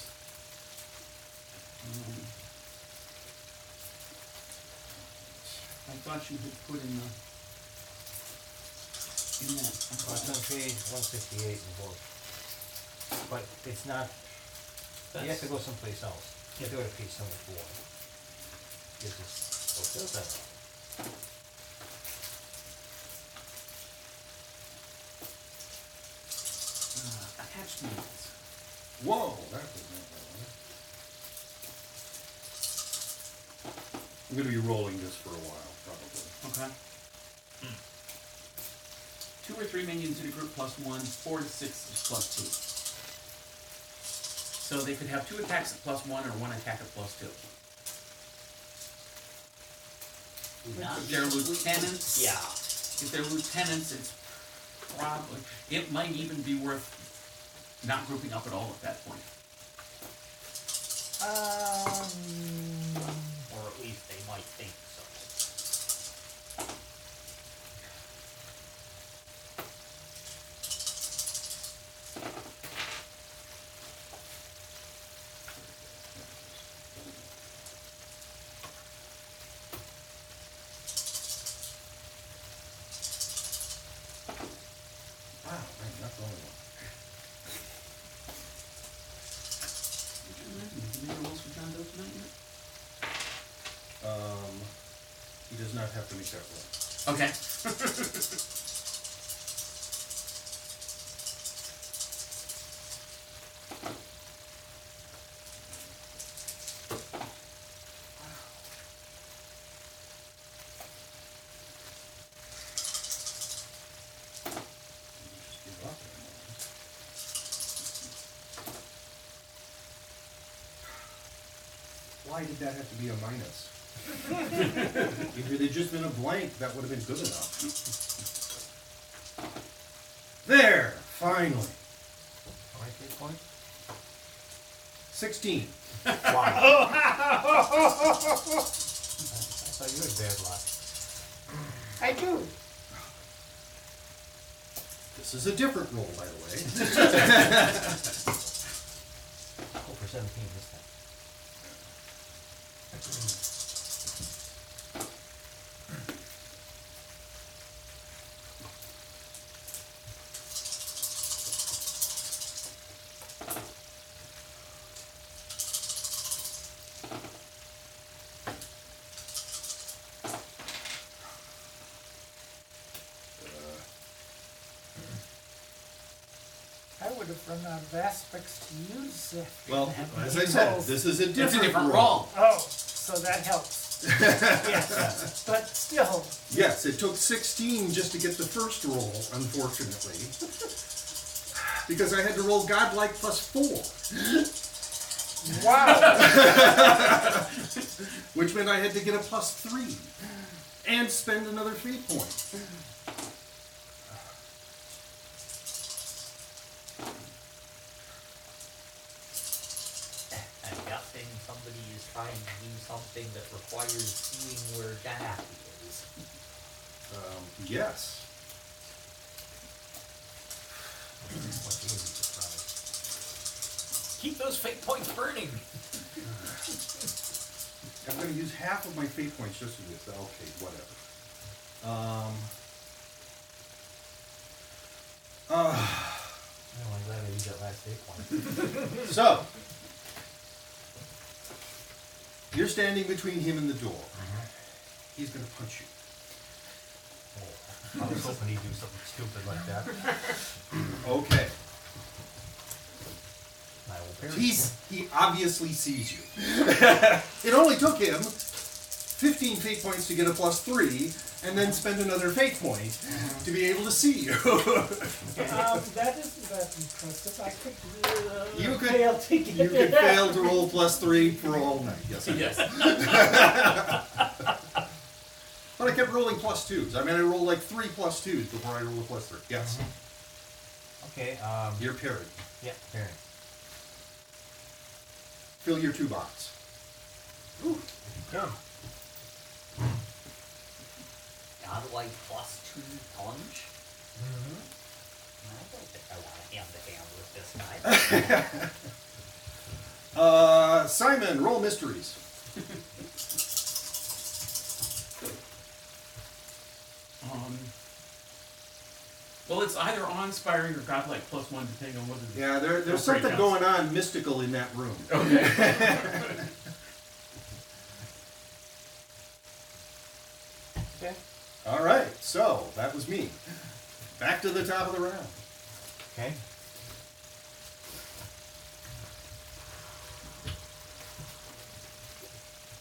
I thought you had put in the. In that. Well, it's on page 168 in the book. But it's not, you have to go someplace else. You have to go to page 74. Gives us, oh, fills that out. Attachments. Whoa, that was not that one. I'm going to be rolling this for a while, probably. Okay. 2 or 3 minions in a group +1, 4 to 6 is +2. So they could have 2 attacks at +1 or 1 attack at +2. Not If they're lieutenants, Yeah. if they're lieutenants, it's probably, it might even be worth not grouping up at all at that point. Or at least they might think so. Wow, right, not the only one. Did you make a rolls for John Doe tonight yet? He does not have to make that roll. Okay. Just give up in a moment. Why did that have to be a minus? If it had just been a blank, that would have been good enough. There, finally. How many hit points? 16. Wow. I thought you had bad luck. I do. This is a different roll, by the way. Oh, for 17 this time. I would have run out of aspects to use. Well, as I said, this is a It's a different different roll. roll. Oh, so that helps. Yes, but still, Yes, it took 16 just to get the first roll, unfortunately. Because I had to roll godlike plus 4. wow. Which meant I had to get a plus 3. And spend another fate point. I'm guessing somebody is trying to do something that requires seeing where Jack is. Yes. What do you need to try? Keep those fate points burning. I'm going to use half of my fate points just for this. Okay, whatever. I'm glad I used that last 8 point. So, you're standing between him and the door. He's going to punch you. Oh, I was hoping he'd do something stupid like that. Okay. I will parry. He obviously sees you. It only took him 15 fate points to get a plus 3, and then spend another fate point to be able to see you. That isn't that impressive. I could, You could- fail to get You could fail to roll plus 3 for all night. Yes, I did. Yes. But I kept rolling plus 2s. I mean, I rolled like 3 plus 2s before I rolled a plus 3. Yes. Okay, You're parried. yeah, parry. Fill your 2 box. Good. Godlike plus 2 punch? I don't think I want to hand to hand with this guy. Simon, roll mysteries. Well, it's either awe-inspiring or godlike plus 1, depending on whether. Yeah, there's Go for it, something Gus. going on mystical in that room. Okay. Okay. All right, so that was me. Back to the top of the round. Okay.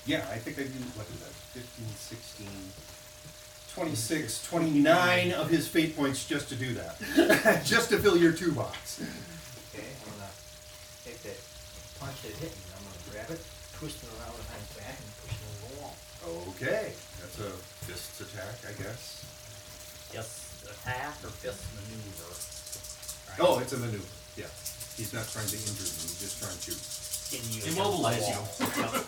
Yeah, I think I do, what is that, 15, 16, 26, 29 of his fate points just to do that. Just to fill your 2 box. Okay, I'm gonna take that punch that hit me, I'm gonna grab it, twist it around behind his back and push it over the wall. Okay, that's a fists attack, I guess. Fist attack or fist maneuver? Right. Oh, it's a maneuver, yeah. He's not trying to injure me, he's just trying to... Pin you Immobilize against the wall. Yep.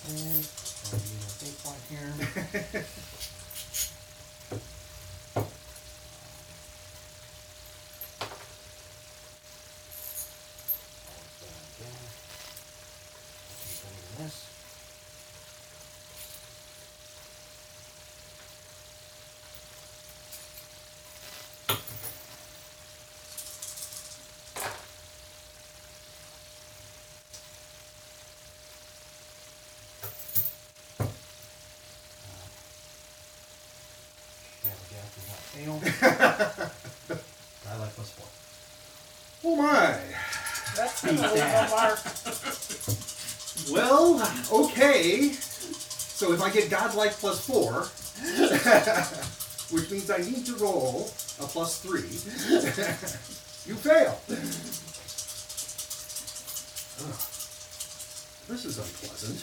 And I'll use a big point here. This. Fail. I like plus 4. Oh my! That's gonna leave a mark. Well, okay. So if I get godlike plus 4, which means I need to roll a plus 3, you fail. Ugh. This is unpleasant.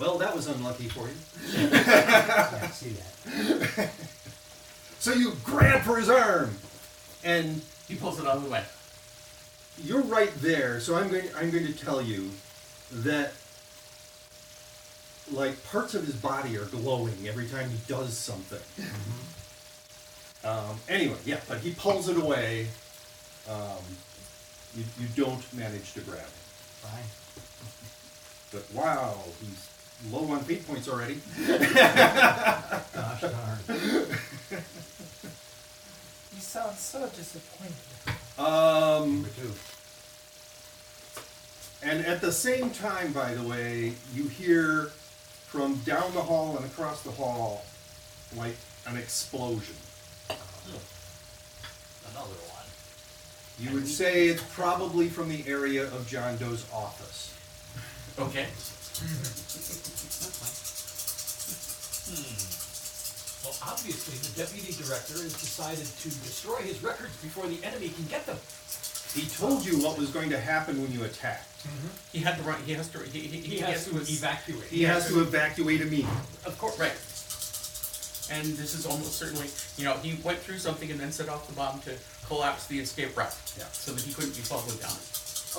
Well, that was unlucky for you. Yeah, I see that. So you grab for his arm, and He pulls it out of the way. you're right there. So I'm going to tell you that like parts of his body are glowing every time he does something. Anyway, yeah, but he pulls it away. You don't manage to grab him. Fine. But wow, he's low on fate points already. Gosh darn. You sound so disappointed. Number 2. And at the same time, by the way, you hear from down the hall and across the hall, like an explosion. Another one. You would say it's probably from the area of John Doe's office. Okay. Well, obviously, the deputy director has decided to destroy his records before the enemy can get them. He told you what was going to happen when you attacked. He had to run. He has to. He has to evacuate. He has to evacuate immediately. Of course, right. And this is almost certainly, he went through something and then set off the bomb to collapse the escape route. Yeah. So that he couldn't be followed down.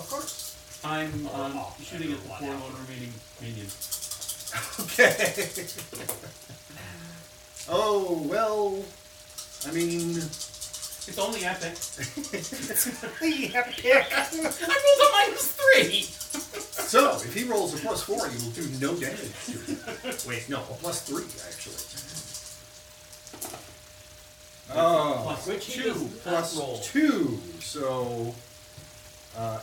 Of course. I'm Oh, shooting at the everyone 4 else. lone remaining minions. Okay. Oh, well, I mean... It's only epic. The epic. I rolled a -3! So, if he rolls a +4, you will do no damage to him. Wait, no, a +3, actually. Which he Two. does not Plus roll. 2, so...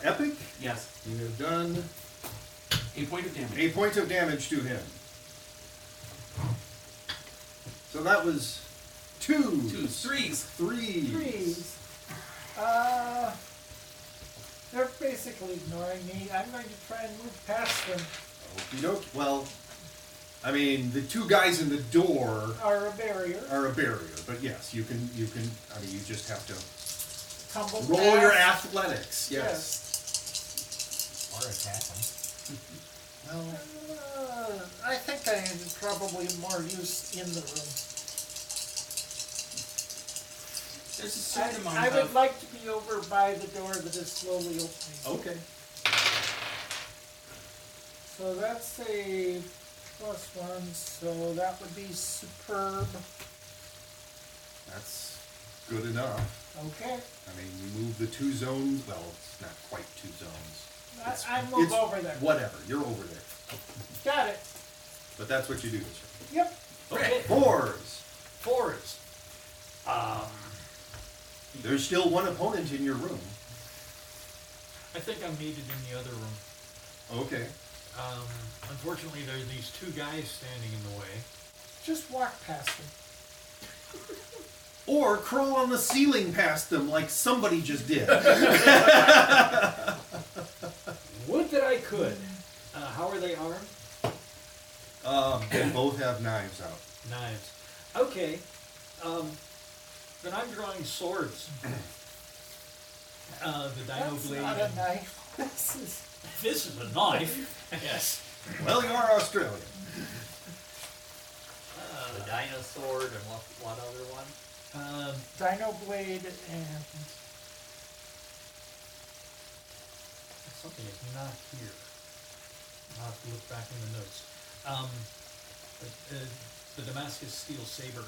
Epic, Yes. you have done 8 point of damage. 8 points of damage to him. So that was 2. 2s, 3s. 3. Trees. They're basically ignoring me. I'm going to try and move past them. Okey-doke. Well, I mean, the 2 guys in the door Are a barrier. are a barrier, but yes, you can, you just have to Tumble roll your past. athletics, yes. Or attack them. Well, I think I am probably more use in the room. There's a certain amount I would of... like to be over by the door that is slowly opening. okay. So that's a +1, so that would be superb. That's good enough. Okay. I mean, you move the 2 zones, well, it's not quite 2 zones. It's- I move it's over there. Whatever, you're over there. Got it. But that's what you do this round. Yep. Okay. 4s. 4s. There's still 1 opponent in your room. I think I made it in the other room. Okay. Unfortunately, there are these 2 guys standing in the way. Just walk past them. Or crawl on the ceiling past them like somebody just did. Would that I could. How are they armed? They both have knives out. Knives. Okay. Then I'm drawing swords. The dino That's blade. not a knife. This is a knife. Yes. Well, you are Australian. The dinosaur and what other one? Dino blade and Something is not here. I'll have to look back in the notes. The Damascus steel saber.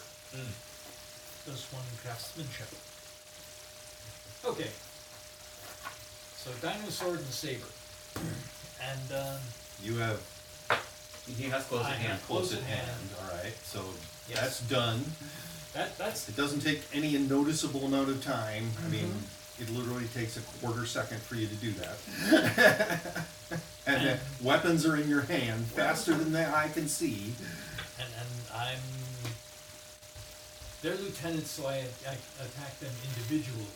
This one craftsmanship. Okay. So dino sword and saber. And You have He has close I at have hand. close Close at at hand. hand. All right, so Yes. that's done. that's It doesn't take any noticeable amount of time. I mean, it literally takes a quarter second for you to do that. And the weapons are in your hand faster than the eye can see. and I'm they're lieutenants, so I attack them individually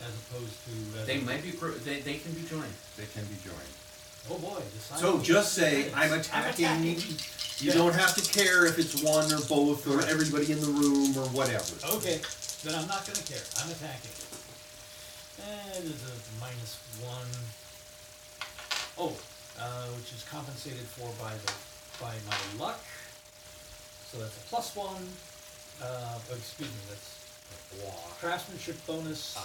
as opposed to They might be. They can be joined. They can be joined. oh boy. The So silence. just say, I'm attacking. You don't have to care if it's one or both or everybody in the room or whatever. Okay, then I'm not gonna care. I'm attacking. And there's a -1. Oh, which is compensated for by the by my luck. So that's a +1. Excuse me, that's craftsmanship bonus.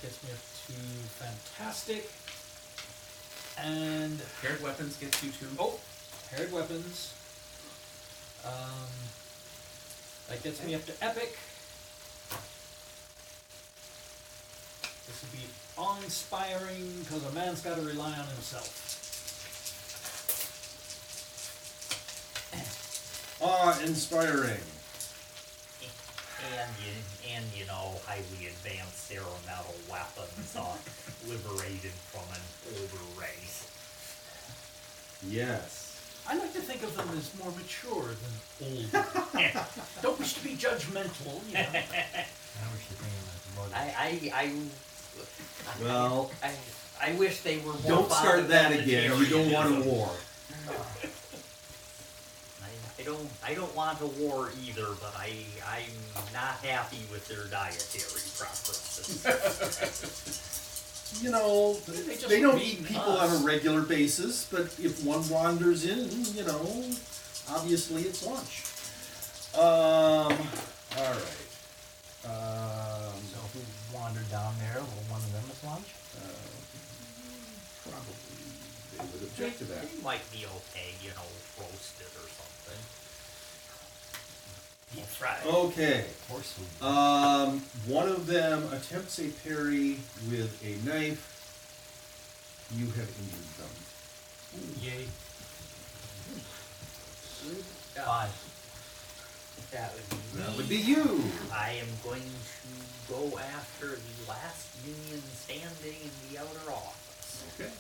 Gets me up to fantastic. And Paired weapons gets you 2. oh, paired weapons. That gets me up to epic. This would be awe-inspiring because a man's got to rely on himself. Awe-inspiring. And you know, highly advanced aeronautical weapons liberated from an older race. Yes. I like to think of them as more mature than old. Don't wish to be judgmental, you know. I wish the thing was loaded. Well, I wish they were more. don't start that again. You don't want a war. I don't want a war either, but I'm not happy with their dietary preferences. You know, They just they don't beat eat people us. on a regular basis, but if one wanders in, you know, obviously it's lunch. Alright. So if we wander down there, will one of them is lunch? Probably they would object to that. They might be okay, you know, roasted or something. That's right. Okay. Horse food. One of them attempts a parry with a knife. You have injured them. Yay. 5. That would be That me. would be you. I am going to go after the last Union standing in the outer office. Okay.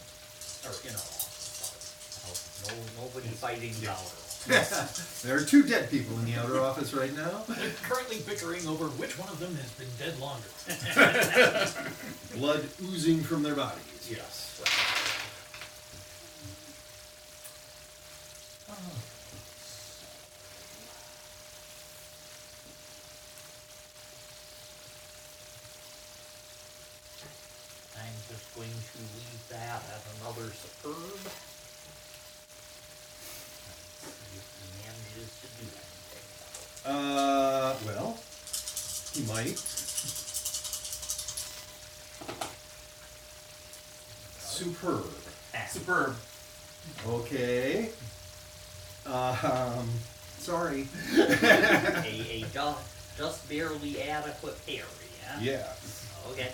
Or inner office, sorry. Nobody fighting the outer office. There are 2 dead people in the outer office right now. They're currently bickering over which one of them has been dead longer. Blood oozing from their bodies. Yes. I'm just going to leave that at another superb. See if he manages to do anything about it. Well, he might. Superb. Superb. Okay. Sorry. a just barely adequate parry, yeah? Yes. Okay.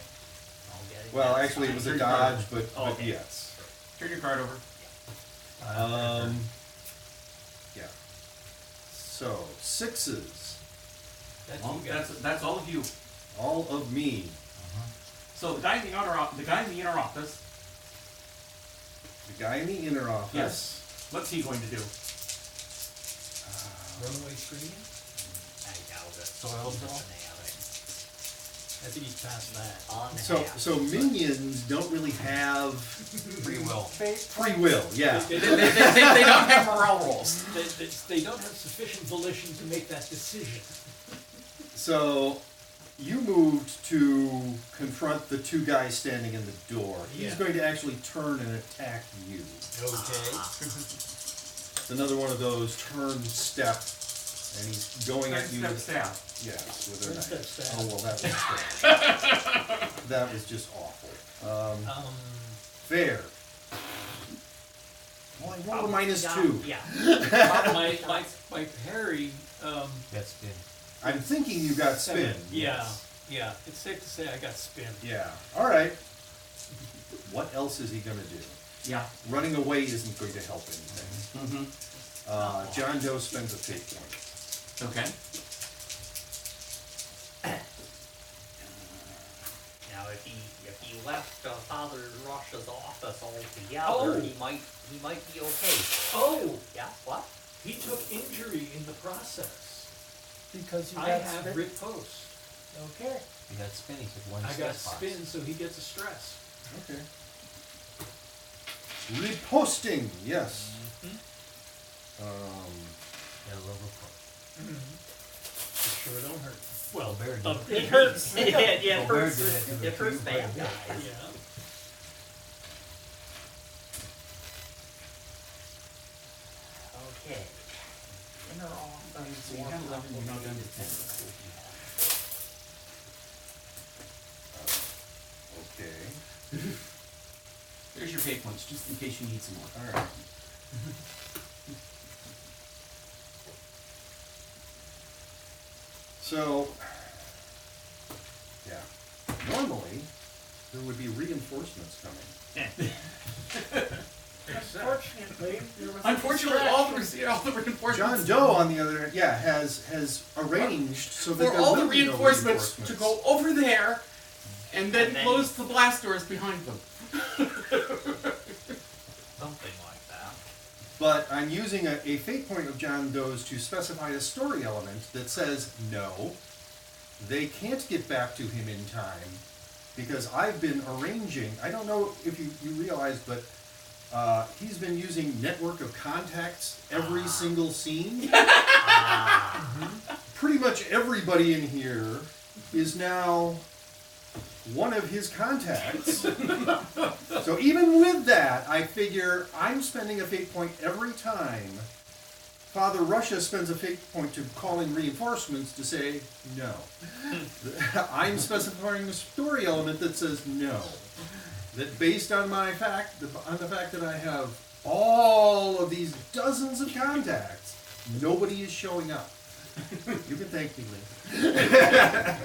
I'll get it. Well, That's actually, it fine. was a dodge, but Okay. yes. Turn your card over. Yeah. So 6s. That's Well, you guys. that's all of you. All of me. So the guy in the inner office. The guy in the inner office. Yes. What's he going to do? Runaway screaming? I doubt it. Soil He's a ball? fanatic. I think he's past that. Unhappy. So minions don't really have Free will. free will. Yeah. They, They don't have morale rolls. they don't have sufficient volition to make that decision. So you moved to confront the 2 guys standing in the door. He's Yeah. going to actually turn and attack you. Okay. It's another one of those turn step, and he's going at you with Stab. yes, with a Turn, knife. step, stab. Oh well, that was terrible. That was just awful. Fair. Well, I rolled a -2. Yeah. my parry, That's spin. I'm thinking you got spin. yeah, Yes. yeah. It's safe to say I got spin. Yeah. All right. What else is he going to do? Yeah. Running away isn't going to help anything. Mm-hmm. John Doe spends a fate point. Okay. Now, if he left Father Rush's office altogether, Oh. he might be okay. Oh, Yeah. What? he took injury in the process. Because you I got have spit. Rick Post. Okay. You got spin, he took 1 I step got box. spin, so he gets a stress. Okay. Reposting, yes. Yeah, a little bit. It sure don't hurt. Well, Bear did. It hurts. it Well, hurts. Bear did that to It hurts you bad quite a bit. guys. Yeah. Okay. Inner offense. So you have 11, you're now down to 10. Okay. There's your pay points, just in case you need some more. All right. So, yeah. Normally, there would be reinforcements coming. Unfortunately, there was a Unfortunately, distraction. all the reinforcements. John Doe, on the other hand, yeah, has arranged so that For there all will the be no reinforcements to reinforcements. go over there and then And then- close the blast doors behind them. Something like that. But I'm using a fate point of John Doe's to specify a story element that says, no, they can't get back to him in time because I've been arranging, I don't know if you realize, but he's been using network of contacts every single scene. Pretty much everybody in here is now one of his contacts. So even with that, I figure I'm spending a fate point every time Father Russia spends a fate point to call in reinforcements to say no. I'm specifying a story element that says no. That based on my on the fact that I have all of these dozens of contacts, nobody is showing up. You can thank me later.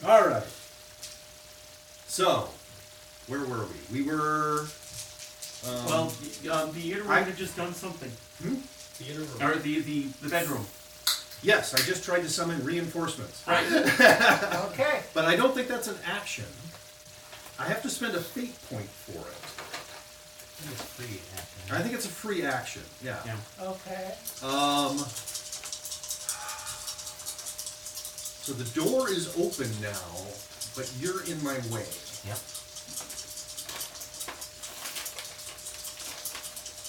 All right. So, where were we? We were. The Iterator had just done something. Theater room. Or the bedroom. Yes, I just tried to summon reinforcements. Right. Okay. But I don't think that's an action. I have to spend a fate point for it. It's free, actually. I think it's a free action. Yeah. Yeah. Okay. So the door is open now, but you're in my way. Yep.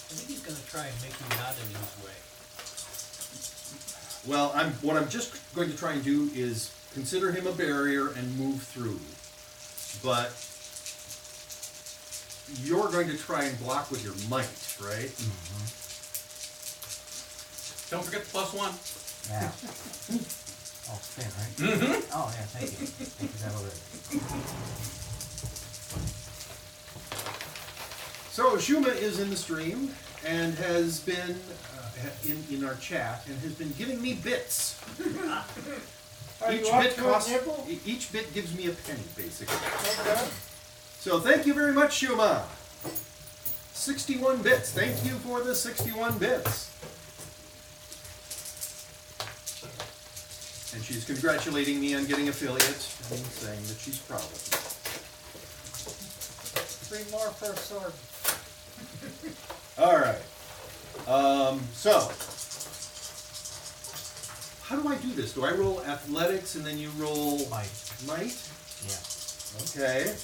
I think he's gonna try and make you not in his way. Well, what I'm just going to try and do is consider him a barrier and move through. But you're going to try and block with your might, right? Mm-hmm. Don't forget the +1. Yeah. Oh, spin, right? Mm-hmm. Oh, yeah, thank you. Thank you, that already. So Shuma is in the stream and has been in our chat and has been giving me bits. Are you up to a nibble? Each bit gives me a penny, basically. Okay. So thank you very much, Shuma. 61 bits. Thank you for the 61 bits. And she's congratulating me on getting affiliate and saying that she's proud of me. 3 more for a sword. All right. So, how do I do this? Do I roll athletics and then you roll Might. might? Yeah. Okay.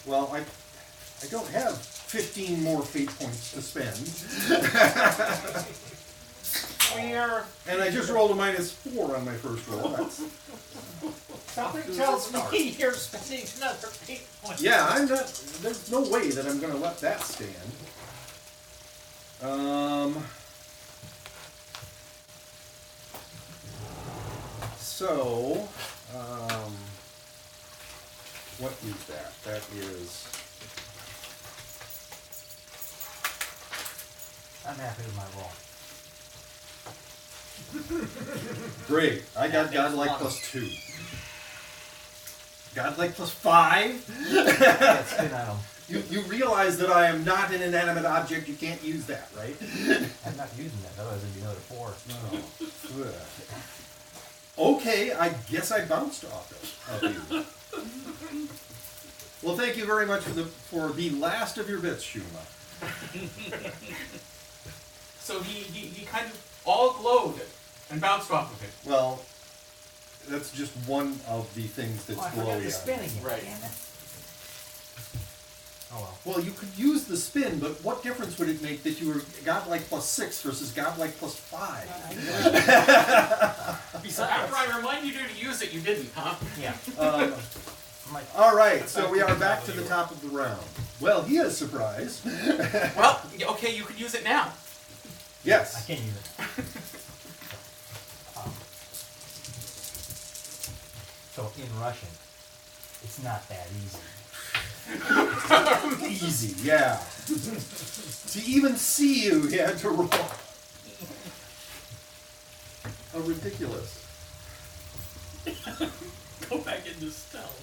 Well, I don't have 15 more fate points to spend. We are. And I just rolled a -4 on my first roll. That's, Something tells me you're spending another 8 points. yeah, I'm not. There's no way that I'm going to let that stand. So, what is that? That is. I'm happy with my roll. Great. I got That makes godlike one. +2. Godlike +5? Yeah, spin on them. You realize that I am not an inanimate object. You can't use that, right? I'm not using that, otherwise it'd be another 4. Okay, I guess I bounced off of you. Well, thank you very much for the last of your bits, Shuma. So he kind of all glowed and bounced off of it. Well, that's just one of the things that's Oh, I forgot glowy the on spin it. again. Right. Damn it. Oh well. Well, you could use the spin, but what difference would it make that you were godlike +6 versus godlike +5? After I reminded you to use it, you didn't, huh? Yeah. Um, My, all right, so we are back to the top of the round. Well, he has surprise. Well, okay, you could use it now. Yes. I can't use it. So in Russian, it's not that easy. Easy, yeah. To even see you, he had to roll. Oh, ridiculous. Go back into stealth.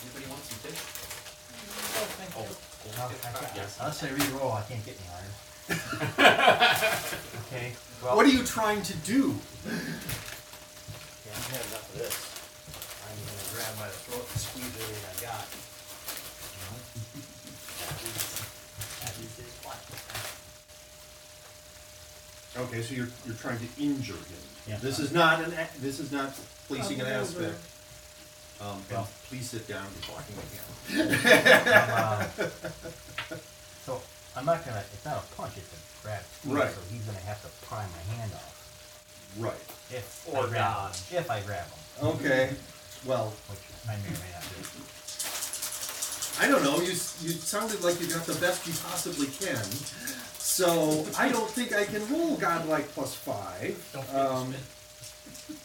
Anybody want some fish? No, Yes. unless I re-roll, I can't get any higher. Okay, well, What are you trying to do? yeah, I've had enough of this. I'm gonna grab by the throat and squeeze everything I got. That is his plan. Okay, so you're trying to injure him. Yeah. This is not placing an aspect. And Well- please sit down. You're blocking the camera. So, I'm not gonna, it's not a punch, it's a grab squeeze, Right. so he's gonna have to pry my hand off. Right. If Or I grab dodge. him. If I grab him, Okay. Well, which I may or may not do. I don't know. You sounded like you got the best you possibly can. So I don't think I can roll godlike +5. Don't forget to spin.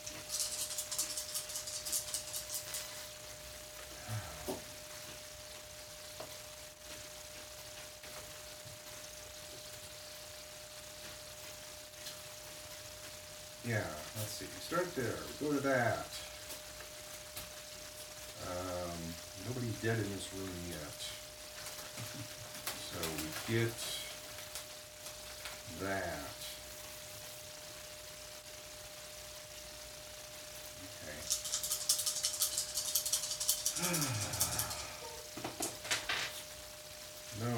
Yeah, let's see. Start there. Go to that. Nobody's dead in this room yet. So we get that. Okay. No.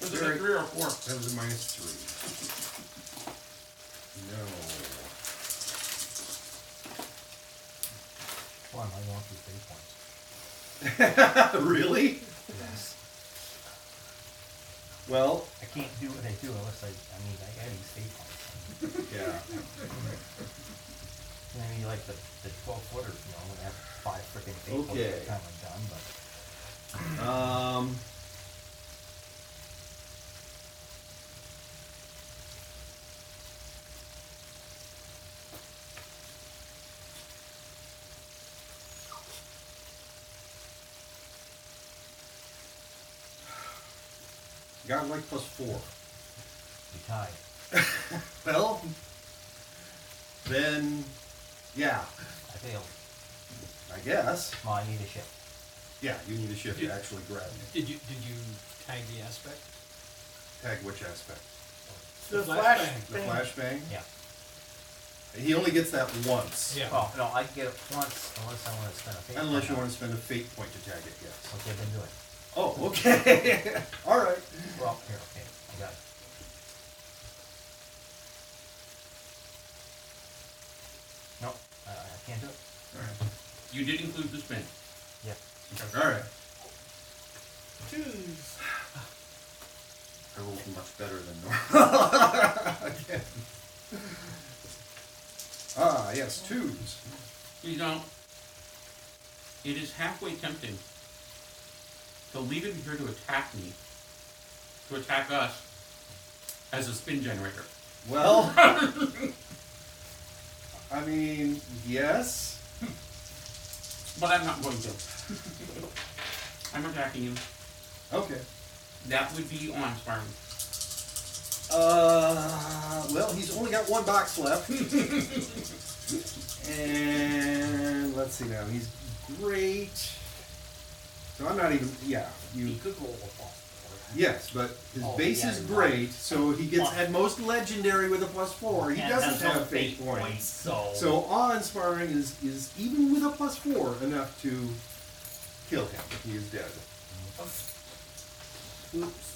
Was it a 3 or a 4? That was a -3. No. Well, I'm going through 3 points. Really? Yes. Well, I can't do what I do unless I got these fate points. yeah. I mean, like the 12 footers, I'm gonna have 5 freaking fate points by Okay. the time I'm done, but. Godlike +4. You tied. Well, then, yeah, I failed. I guess. Well, I need a ship. Yeah, you need a shift to actually grab it. Did you tag the aspect? Tag which aspect? The flashbang. flash The bang. flashbang? Yeah. He only gets that once. Yeah. Oh, no, I can get it once unless I want to spend a fate Unless point you on want it. to spend a fate point to tag it, yes. Okay, then do it. Oh, okay. All right. Well, here, okay, I got it. Nope, I can't do it. All right. You did include the spin. Yeah. All right. Twos. I rolled much better than normal. Again. Ah, yes, 2s. You know, it is halfway tempting to leave him here to attack me, to attack us, as a spin generator. Well, I mean, yes. But I'm not going to. I'm attacking him. Okay. That would be awe-inspiring. Well, he's only got 1 box left. And let's see now, he's great. So I'm not even, yeah, He you, could roll a +4. yes, but his Oh, base yeah, is right. great, so he gets at most legendary with a +4. He And doesn't has no have fate points. So awe-inspiring is even with a +4 enough to kill him. He is dead. Oops.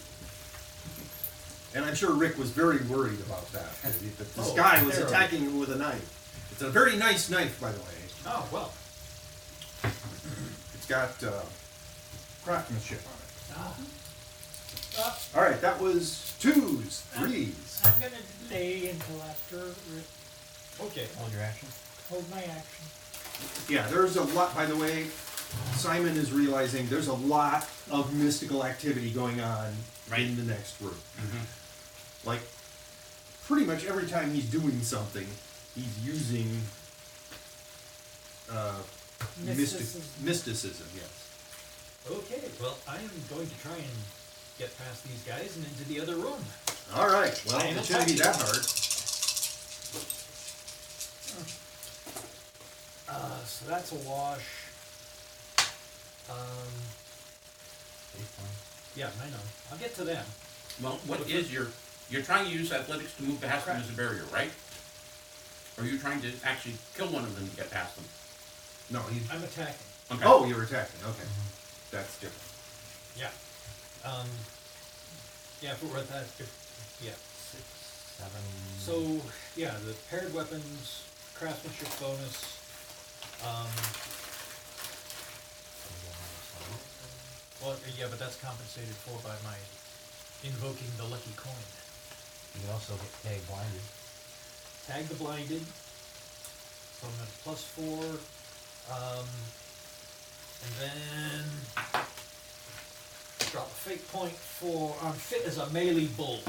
And I'm sure Rick was very worried about that. That this Oh, guy was terrible. attacking him with a knife. It's a very nice knife, by the way. Oh, well. It's got craftsmanship on it. Uh, All right, that was 2s, 3s. I'm gonna delay until after Rick Okay. Hold your action. hold my action. Yeah, there's a lot, by the way, Simon is realizing there's a lot of mystical activity going on in the next room. Like, pretty much every time he's doing something, he's using mysticism, yes. Okay, well, I am going to try and get past these guys and into the other room. All right, well, I am it shouldn't be that attacking. hard. So that's a wash. Yeah, I know. I'll get to them. Well, what is you're trying to use athletics to move past them as a barrier, right? Or are you trying to actually kill one of them to get past them? No, he's... I'm attacking. Okay. Oh, you're attacking, okay. That's different. Yeah. Yeah, if it were at that, yeah. 6, 7. So, yeah, the paired weapons, craftsmanship bonus, well, yeah, but that's compensated for by my invoking the lucky coin. You can also get tag blinded. Tag the blinded, so I'm at +4, and then drop a fate point for, I'm fit as a melee bull.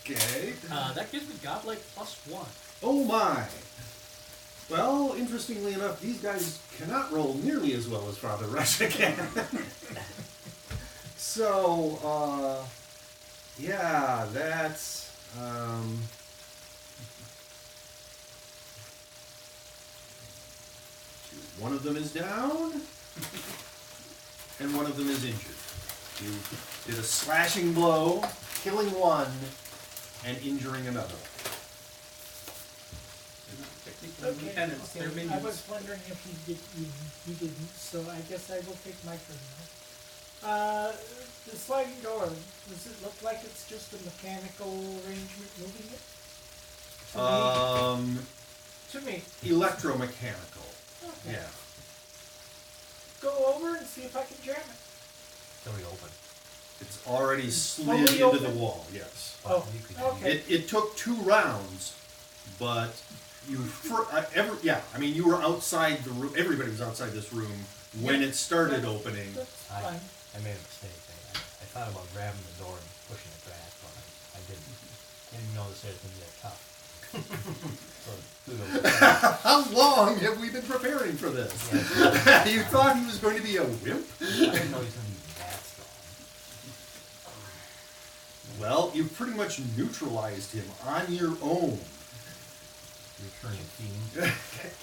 Okay. That gives me godlike +1. Oh my! Well, interestingly enough, these guys cannot roll nearly as well as Father Russia can. So, yeah, that's, one of them is down, and one of them is injured. You did a slashing blow, killing one, and injuring another. Okay, Lieutenants, they're okay. I minions. was wondering if he didn't, so I guess I will take my turn now. The sliding door, does it look like it's just a mechanical arrangement moving it? To me. Electromechanical. Okay. Yeah. Go over and see if I can jam it. It's already open. It's already slid Fully into open? the wall, yes. Oh, You could- okay. It took 2 rounds, but you, I mean, you were outside the room, everybody was outside this room when it started opening. That's I, fine. I made a mistake. I thought about grabbing the door and pushing it back, but I didn't. I didn't know the stairs would be that tough. So, kudos. How long have we been preparing for this? Yeah, You thought he was going to be a wimp? I didn't know he was going to be that strong. Well, you pretty much neutralized him on your own. Returning fiend.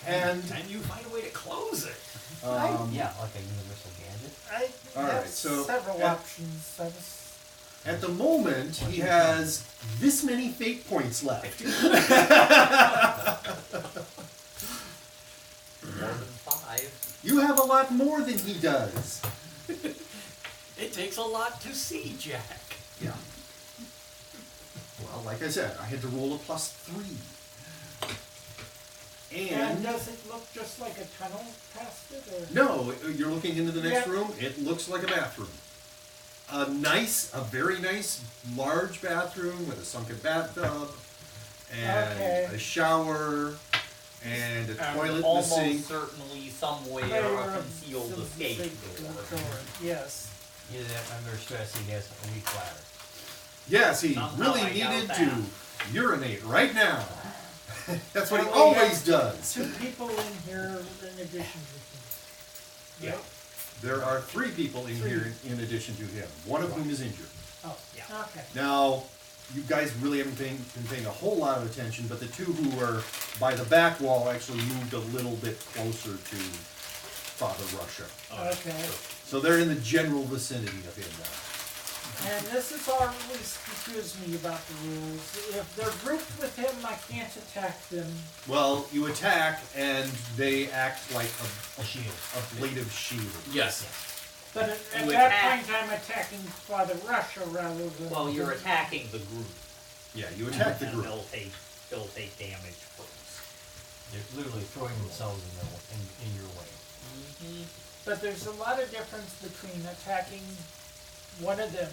And, And you find a way to close it. Yeah, like a universal gadget. I All have right, so several at- options. I was at the moment, he has this many fate points left. More than 5. You have a lot more than he does. It takes a lot to see, Jack. Yeah. Well, like I said, I had to roll a +3. And does it look just like a tunnel past it, or? No, you're looking into the next Yeah. room. It looks like a bathroom. A very nice, large bathroom with a sunken bathtub and Okay. a shower and a toilet in the Almost sink. certainly somewhere There a are concealed some escape safe door. Yes. Either that, under stress, he has a weak bladder. Yes, he Somehow really I doubt needed that. to urinate right now. That's what he And we always have does. 2 people in here in addition to him. Yeah. Right? There are 3 people in 3. here in addition to him, one of whom is injured. Oh, Yeah. okay. Now, you guys really haven't been paying a whole lot of attention, but the 2 who were by the back wall actually moved a little bit closer to Father Russia. Okay. So they're in the general vicinity of him now. And this is always confused me about the rules. If they're grouped with him, I can't attack them. Well, you attack and they act like A shield. a blade of shield. Yes. But at You that attack- point, I'm attacking Father Russia rather than. Well, you're attacking the group. Yeah, you attack the and group. They'll take damage first. They're literally throwing themselves in your way. But there's a lot of difference between attacking one of them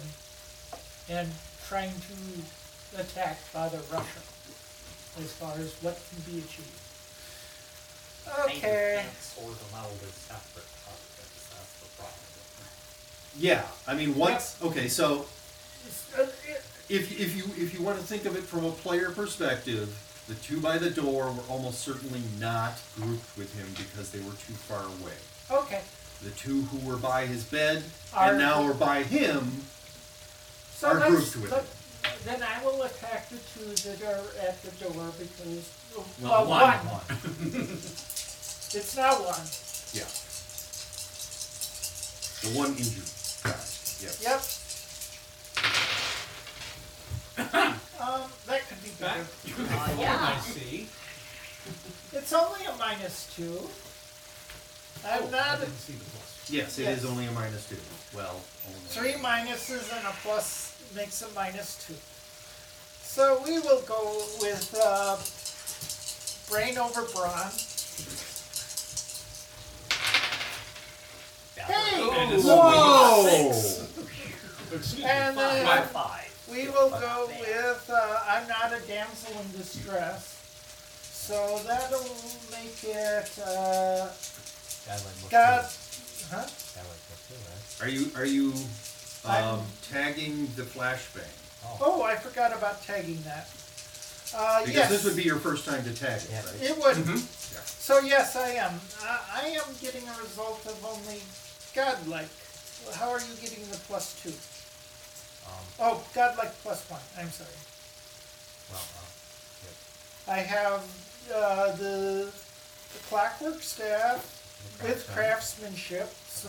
and trying to attack Father Russia, as far as what can be achieved. Kind Okay. of can't sort them out as separate targets, that's the problem. Yeah, I mean, once, okay, so Uh, if you want to think of it from a player perspective, the two by the door were almost certainly not grouped with him because they were too far away. Okay. The two who were by his bed Are- and now are by him So are let's- grouped with him. Then I will attack the two that are at the door because Well, one. It's now one. Yeah. The one injured guy. Yes. Yep. That could be better. Yeah. I see. It's only a -2. I'm I not didn't see the plus. Yes, it Yes. is only a -2. Well, only. 3 minuses and a plus makes a -2. So we will go with brain over brawn. Hey! And a Whoa! Excuse me, And then Five. we will go with I'm not a damsel in distress. So that'll make it God, God. Huh? Are you I'm- tagging the flashbang? Oh, I forgot about tagging that. Because Yes, this would be your first time to tag it, Yeah. right? it would. Yeah. So yes, I am. I am getting a result of only godlike. How are you getting the +2? Oh, godlike +1. I'm sorry. I have the clockwork staff with craftsmanship, so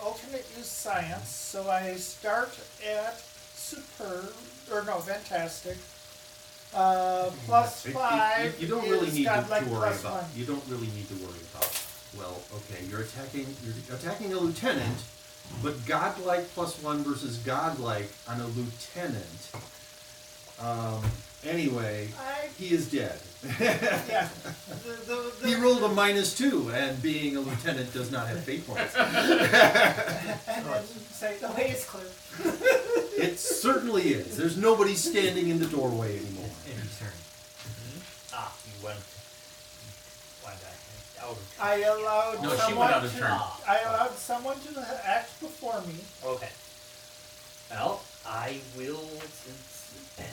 alternate use science. So I start at superb, or no, fantastic. +5. You don't really is need godlike to worry +1. about. You don't really need to worry about. Well, okay, you're attacking a lieutenant, but godlike +1 versus godlike on a lieutenant. Anyway, he is dead. Yeah. He rolled a -2, and being a lieutenant does not have fate points. And then say, the way is clear. It certainly is. There's nobody standing in the doorway anymore. Eddie's turn. You went out of turn. I allowed No, she someone went out of to, turn. I allowed someone to act before me. Okay. Well, I will, since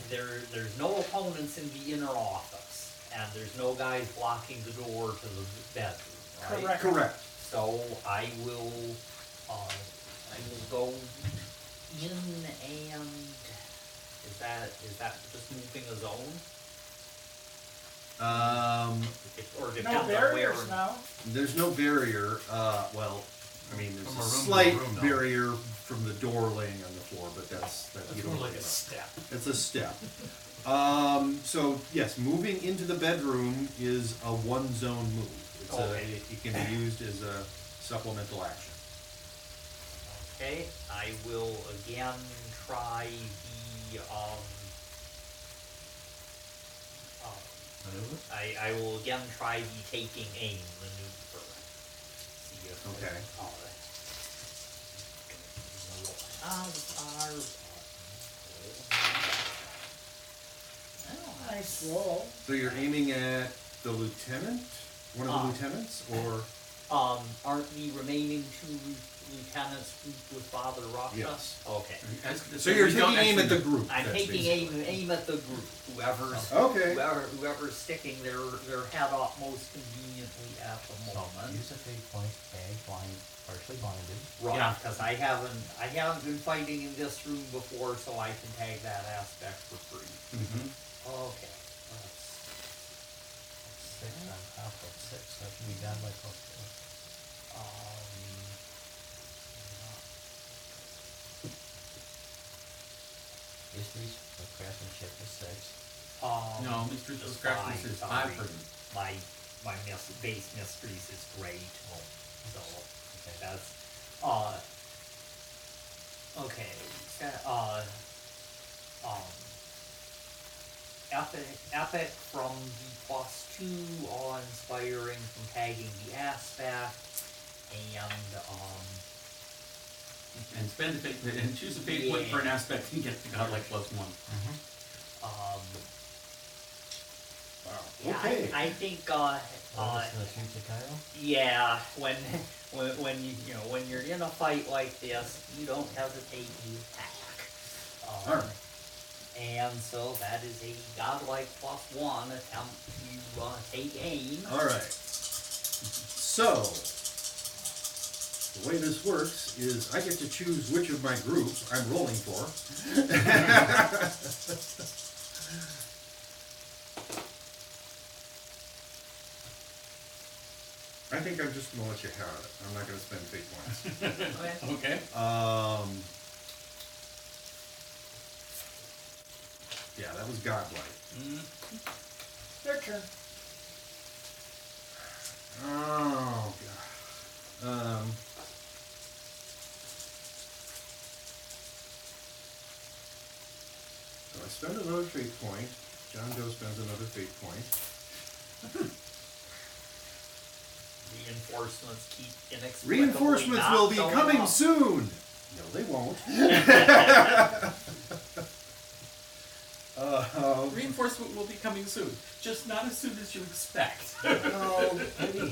there's no opponents in the inner office, and there's no guys blocking the door to the bedroom, right? Correct. Correct. So I will go in and is that just moving a zone? Or No depends on barriers where. now. There's no barrier. Well, I mean, there's From a a room to slight room, though. barrier from the door laying on the floor, but that's That's you more don't like worry a about. step. It's a step. So yes, moving into the bedroom is a one-zone move. It's Okay. it can be used as a supplemental action. Okay, I will again try the I will again try the taking aim maneuver. See if Okay. Nice roll. So you're aiming at the lieutenant, one of the lieutenants, or Aren't the remaining two lieutenants grouped with Father Russia? Yes. Okay. so you're taking aim at the group. I'm then, taking basically. aim at the group. Okay. Whoever's sticking their head up most conveniently at the So moment. use a fate point, bag, blind, partially blinded. Right, Yeah. because I haven't been fighting in this room before, so I can tag that aspect for free. Okay. Six on top of six. That should be done like +4. Histories of craftsmanship is 6. No, Mr. just Scratches is 5 for sorry. me. My base mysteries is great. So Okay. that's Okay. Um, epic from the +2, awe-inspiring from tagging the aspect, and And spend a fate and choose a fate point for an aspect and get the godlike +1. Wow. Yeah, Okay. I think future Kyle? yeah, when when you're in a fight like this, you don't hesitate to attack. Alright. And so that is a godlike +1 attempt to take aim. Alright. So, the way this works is I get to choose which of my groups I'm rolling for. I think I'm just going to let you have it. I'm not going to spend fate points. Okay. Yeah, that was godlike. Your turn. Oh, God. So I spend another fate point. John Doe spends another fate point. Reinforcements keep inexplicably Reinforcements not will be showing coming up. soon! No, they won't. Reinforcement will be coming soon, just not as soon as you expect.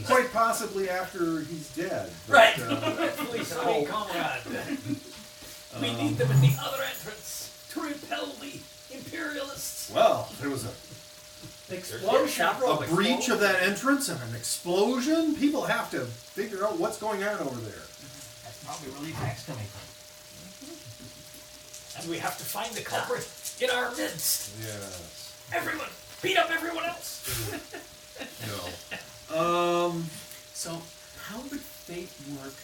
Quite possibly after he's dead. but, Right. Please, Oh. comrade. We need them at the other entrance to repel the Imperialists. Well, there was a Explosion. breach of that entrance and an explosion. People have to figure out what's going on over there. That's probably where the attack's coming from. And we have to find the culprit in our midst. Yes. Everyone, beat up everyone else. No. So, how would fate work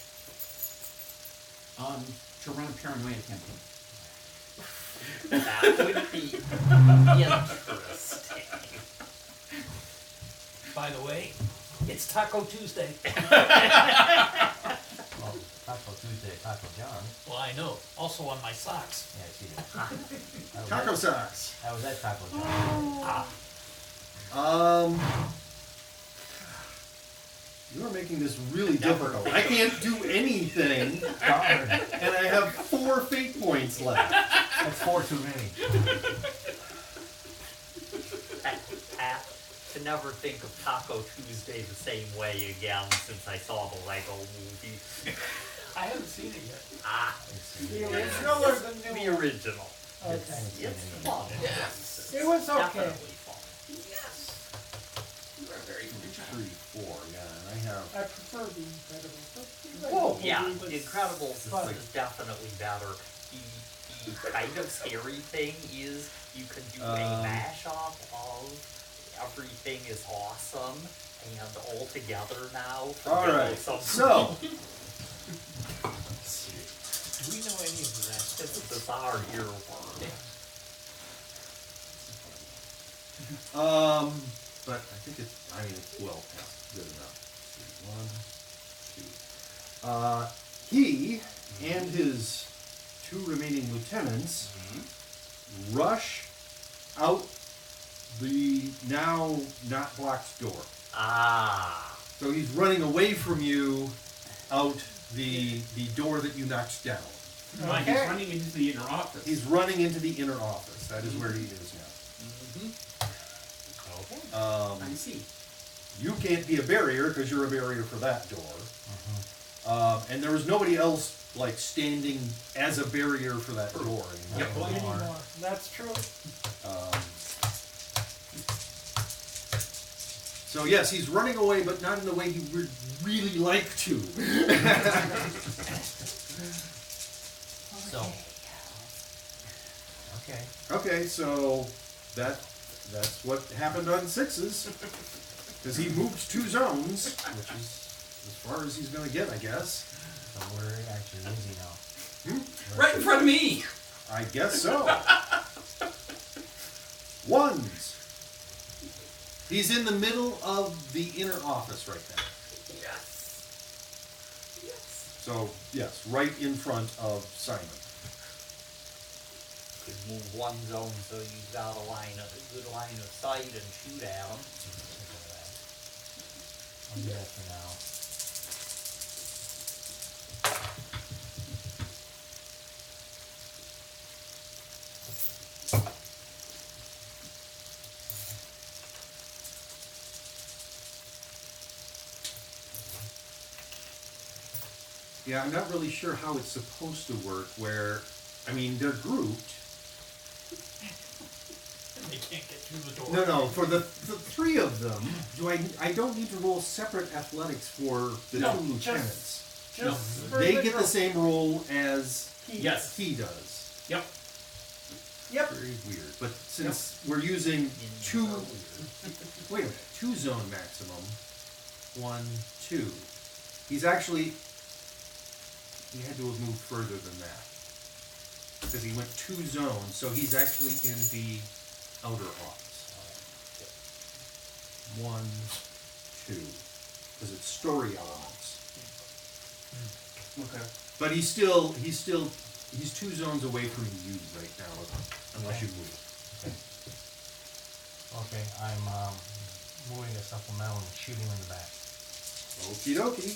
to run a paranoia campaign? That would be interesting. By the way, it's Taco Tuesday. Well, Taco Tuesday, Taco John. Well, I know. Also on my socks. Yeah, I see that. Taco socks. How was that Taco John? You are making this really difficult. I can't do anything, Darn. and I have 4 fate points left. That's 4 too many. I to never think of Taco Tuesday the same way again since I saw the Lego movie. I haven't seen it yet. The original or the new The one? original. Okay. It's fun. Yes. It was okay. Definitely fun. Yes. You are very original. 3, 4, yeah, and I have. I prefer the Incredibles. But the Whoa, Lego yeah, movie was The Incredibles fun. is definitely better. The kind of scary thing is you can do a mashup of everything is awesome and all together now. All right, So so Do we know any of the rest? it's a bizarre earworm. but I think it's well past good enough. 1, 2. He and his 2 remaining lieutenants rush out the now not blocked door. Ah. So he's running away from you out the door that you knocked down. Right, he's running into the inner office. He's running into the inner office. That is where he is now. I see. You can't be a barrier because you're a barrier for that door. And there was nobody else like standing as a barrier for that door anymore. Anymore. That's true. So yes, he's running away, but not in the way he would really like to. So. Okay. Okay, so that's what happened on 6s. Because he moved 2 zones, which is as far as he's going to get, I guess. So where actually is he now? Right in front of me! I guess so. 1s. He's in the middle of the inner office right now. Yes. So, yes, right in front of Simon. move one zone so you've got a good line of sight and shoot at them. I'll do that for now. Yeah, I'm not really sure how it's supposed to work where, I mean, they're grouped. They can't get through the door. No, for the three of them, I don't need to roll separate athletics for the No, two lieutenants. Just for They the get the group. same rule as Yes. he does. Yep. Yep. Very weird. But since we're using two, wait a minute, 2 zone maximum, 1, 2. He's actually, he had to have moved further than that. Because he went 2 zones, so he's actually in the outer odds. 1, 2. Because it's story elements. Okay. But he's 2 zones away from you right now, unless you move. Okay, I'm moving a supplemental and shooting him in the back. Okie dokie.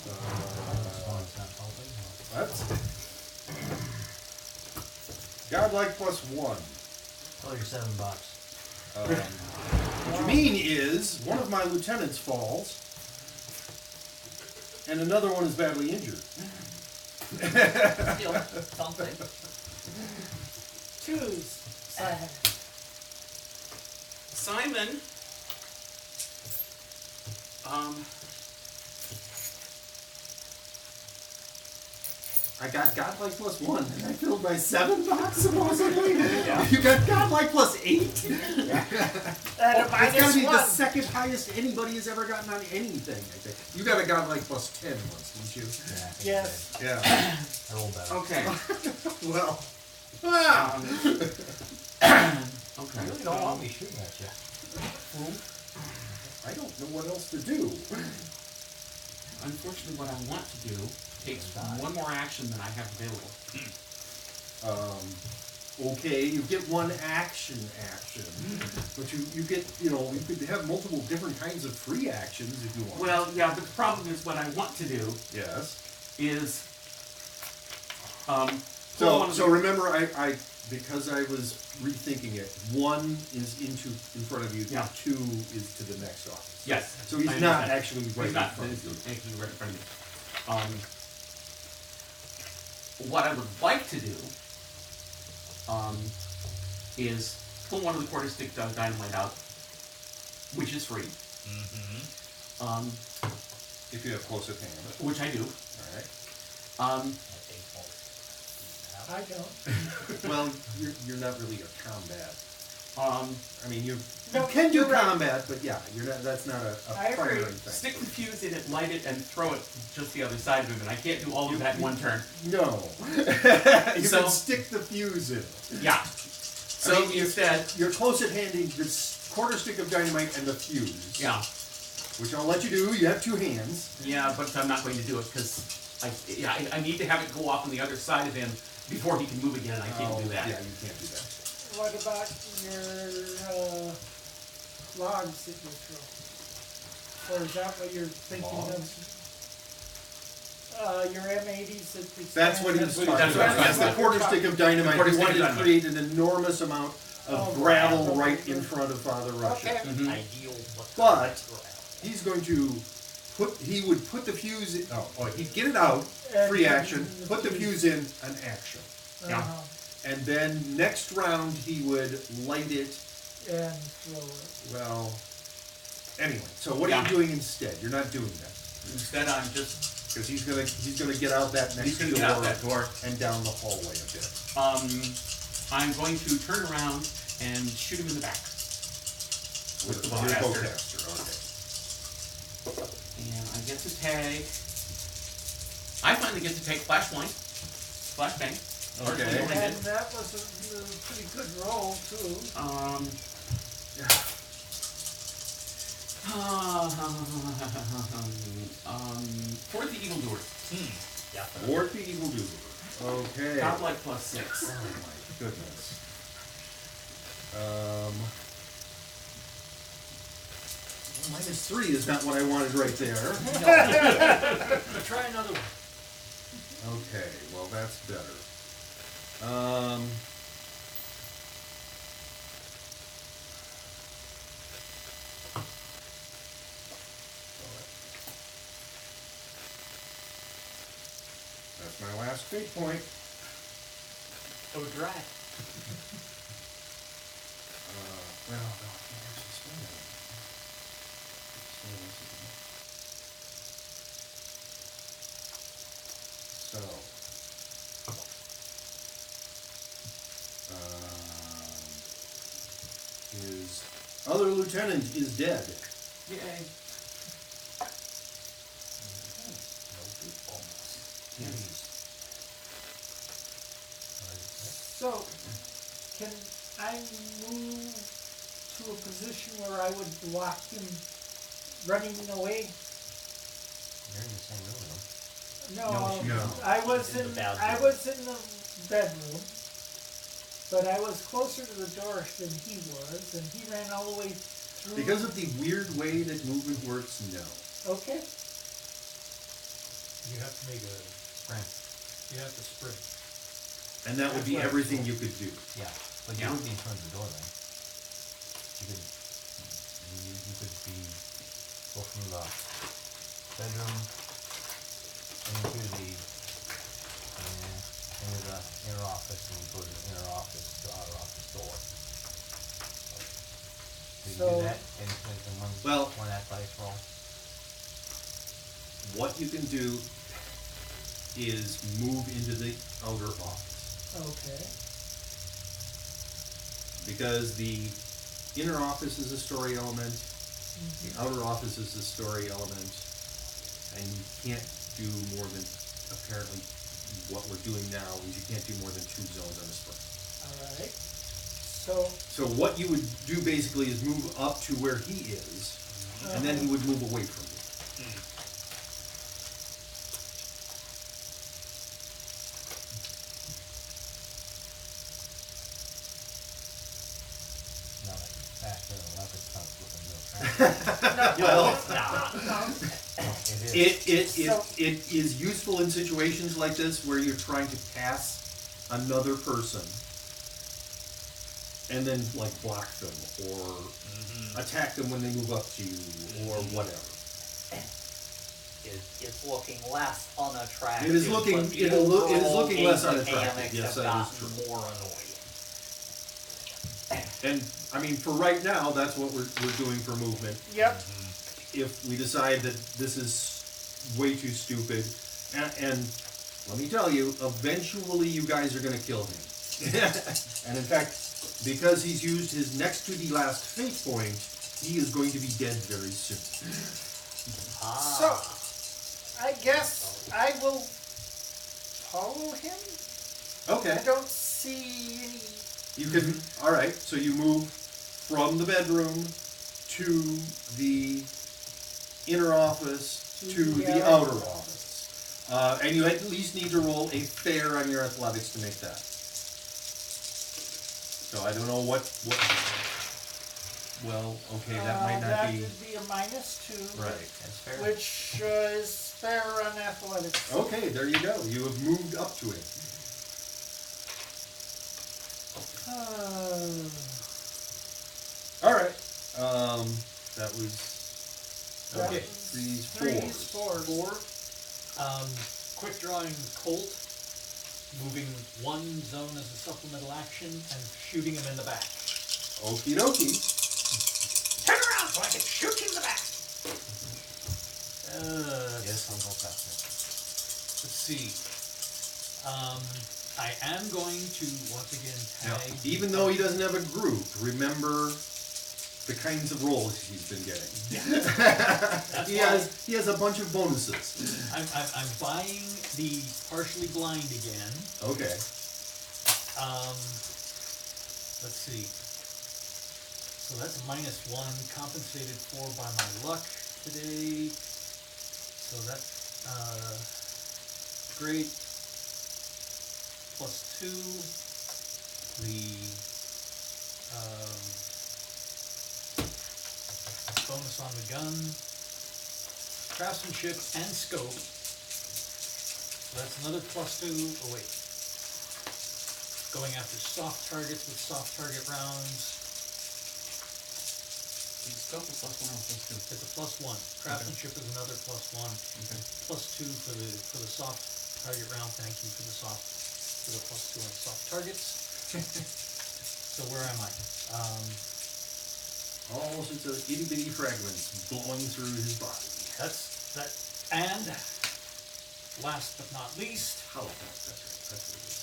This one's not helping. That's godlike +1. Oh, you're $7. What you mean is one of my lieutenants falls, and another one is badly injured. Still, something. 2s. Simon. Simon. I got godlike +1, and I filled my 7 box supposedly. You got godlike +8. And a That's gotta minus be the 1. second highest anybody has ever gotten on anything. I think you got a godlike +10 once, didn't you? Yeah, I think Yes. Yeah. I rolled better. Okay. Well. Okay. I really don't want me shooting at you. I don't know what else to do. Unfortunately, what I want to do takes one more action than I have available. Okay, you get one action, but you get, you could have multiple different kinds of free actions if you want. Well, yeah, but the problem is what I want to do Yes. is pull one of So the- remember, I because I was rethinking it. 1 is in front of you. Yeah. 2 is to the next office. Yes. So he's I not understand. actually right He's not in front of you. actually right in front of me. What I would like to do is pull one of the quarter stick dynamite out, which is free. Mm-hmm. If you have close at hand. Which I do. All right. I don't. Well, you're not really a combat. I mean, you No, can do you're right. combat, but yeah, you're not. That's not a I agree. firing thing. Stick the fuse in it, light it, and throw it just the other side of him, and I can't do all of that in one turn. No. You So- can stick the fuse in. Yeah. So I mean, instead, you're close at handing the quarter stick of dynamite and the fuse. yeah, Which I'll let you do. You have 2 hands. yeah, but I'm not going to do it because I need to have it go off on the other side of him before he can move again. I can't do that. Yeah, you can't do that. What about your logs that you throw? Or is that what you're thinking of? Your M80s that expand? That's what he was That's what talking he's about. talking That's the about. quarter stick of dynamite. Quarter He stick of wanted to dynamite. create an enormous amount of Oh, gravel gravel. right in front of Father Russia. Okay. Mhm. Ideal, But he's going to he would put the fuse in, he'd get it out, free And action, the put the fuse. fuse in, an action. Uh-huh. And then next round he would light it, And throw it. well, anyway. So what are Yeah. you doing instead? You're not doing that. Instead, I'm just Because he's gonna get out that next he's going to door, get out that door. and down the hallway a bit. I'm going to turn around and shoot him in the back with the Your bowcaster. bowcaster, okay. And I get to take. I finally get to take flashpoint, flashbang. Okay. And that was a pretty good roll, too. Toward the evildoer. Yeah. Thwart the evildoer. Okay. Godlike +6. Oh my goodness. -3 is not what I wanted right there. Try another one. Okay, well that's better. That's my last fate point. Oh, drag. Well, no, I can't actually spend that. So, his other lieutenant is dead. Yay. So, can I move to a position where I would block him running away? You're in the same room with him. No, No. I was In the in bathroom. the bedroom, but I was closer to the door than he was, and he ran all the way through. Because of the weird way that movement works, no. Okay. You have to make a Sprint. You have to sprint. And that would be everything you could do. Yeah, but you Yeah. would be in front of the door then. You could go from the bedroom into the inner office and go to the inner office to outer office door. So you So- do that in Well- one athletics roll. What you can do is move into the outer office. Okay. Because the inner office is a story element, the outer office is a story element, and you can't do more than, apparently, what we're doing now is you can't do more than 2 zones on a sprint. Alright. So, So what you would do basically is move up to where he is, and then he would move away from you. Not like faster than leopard comes looking real fast. Well, It is. it is useful in situations like this where you're trying to pass another person and then like block them or attack them when they move up to you or whatever. It's looking less unattractive. It is looking- but the it is overall looking less game unattractive. mechanics Yes, have that is gotten true. more annoying. And I mean, for right now, that's what we're doing for movement. yep. If we decide that this is way too stupid, and let me tell you, eventually you guys are going to kill him. And in fact, because he's used his next to the last fate point, he is going to be dead very soon. So, I guess I will follow him? Okay. I don't see any... You can, all right, so you move from the bedroom to the inner office to the outer office. And you at least need to roll a fair on your athletics to make that. So I don't know what well, okay, that might not that be, would be a -2. right. That's fair. Which is fair on athletics. Okay, there you go. You have moved up to it. All right. That was Okay. threes, Threes, fours. fours. Quick drawing Colt, moving one zone as a supplemental action and shooting him in the back. Okie dokie. Turn around so I can shoot you in the back. Yes, I'll go faster. Let's see. I am going to once again Now, tag. even though he doesn't have a group, remember the kinds of rolls he's been getting. That's He why has a bunch of bonuses. I'm buying the partially blind again. Okay. Let's see. So that's a -1, compensated for by my luck today. So that's great. +2. The bonus on the gun, craftsmanship, and scope. So that's another +2. Oh wait. Going after soft targets with soft target rounds. The scope is +1 or +2? It's a +1. Craftsmanship is another +1. Okay. +2 for the soft target round. Thank you for the +2 on soft targets. So where am I? All sorts of itty bitty fragments blowing through his body. That's that. And last but not least, How about that? That's right. That's what it is.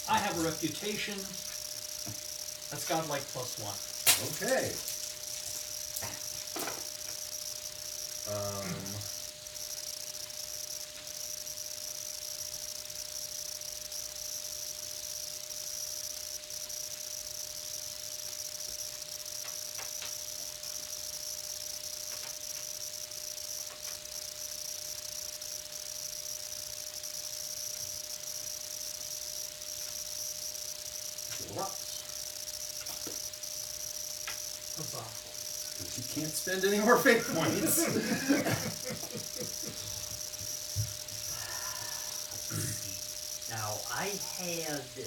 I have a reputation. That's godlike +1. Okay. Because you can't spend any more fate points. Now, I had the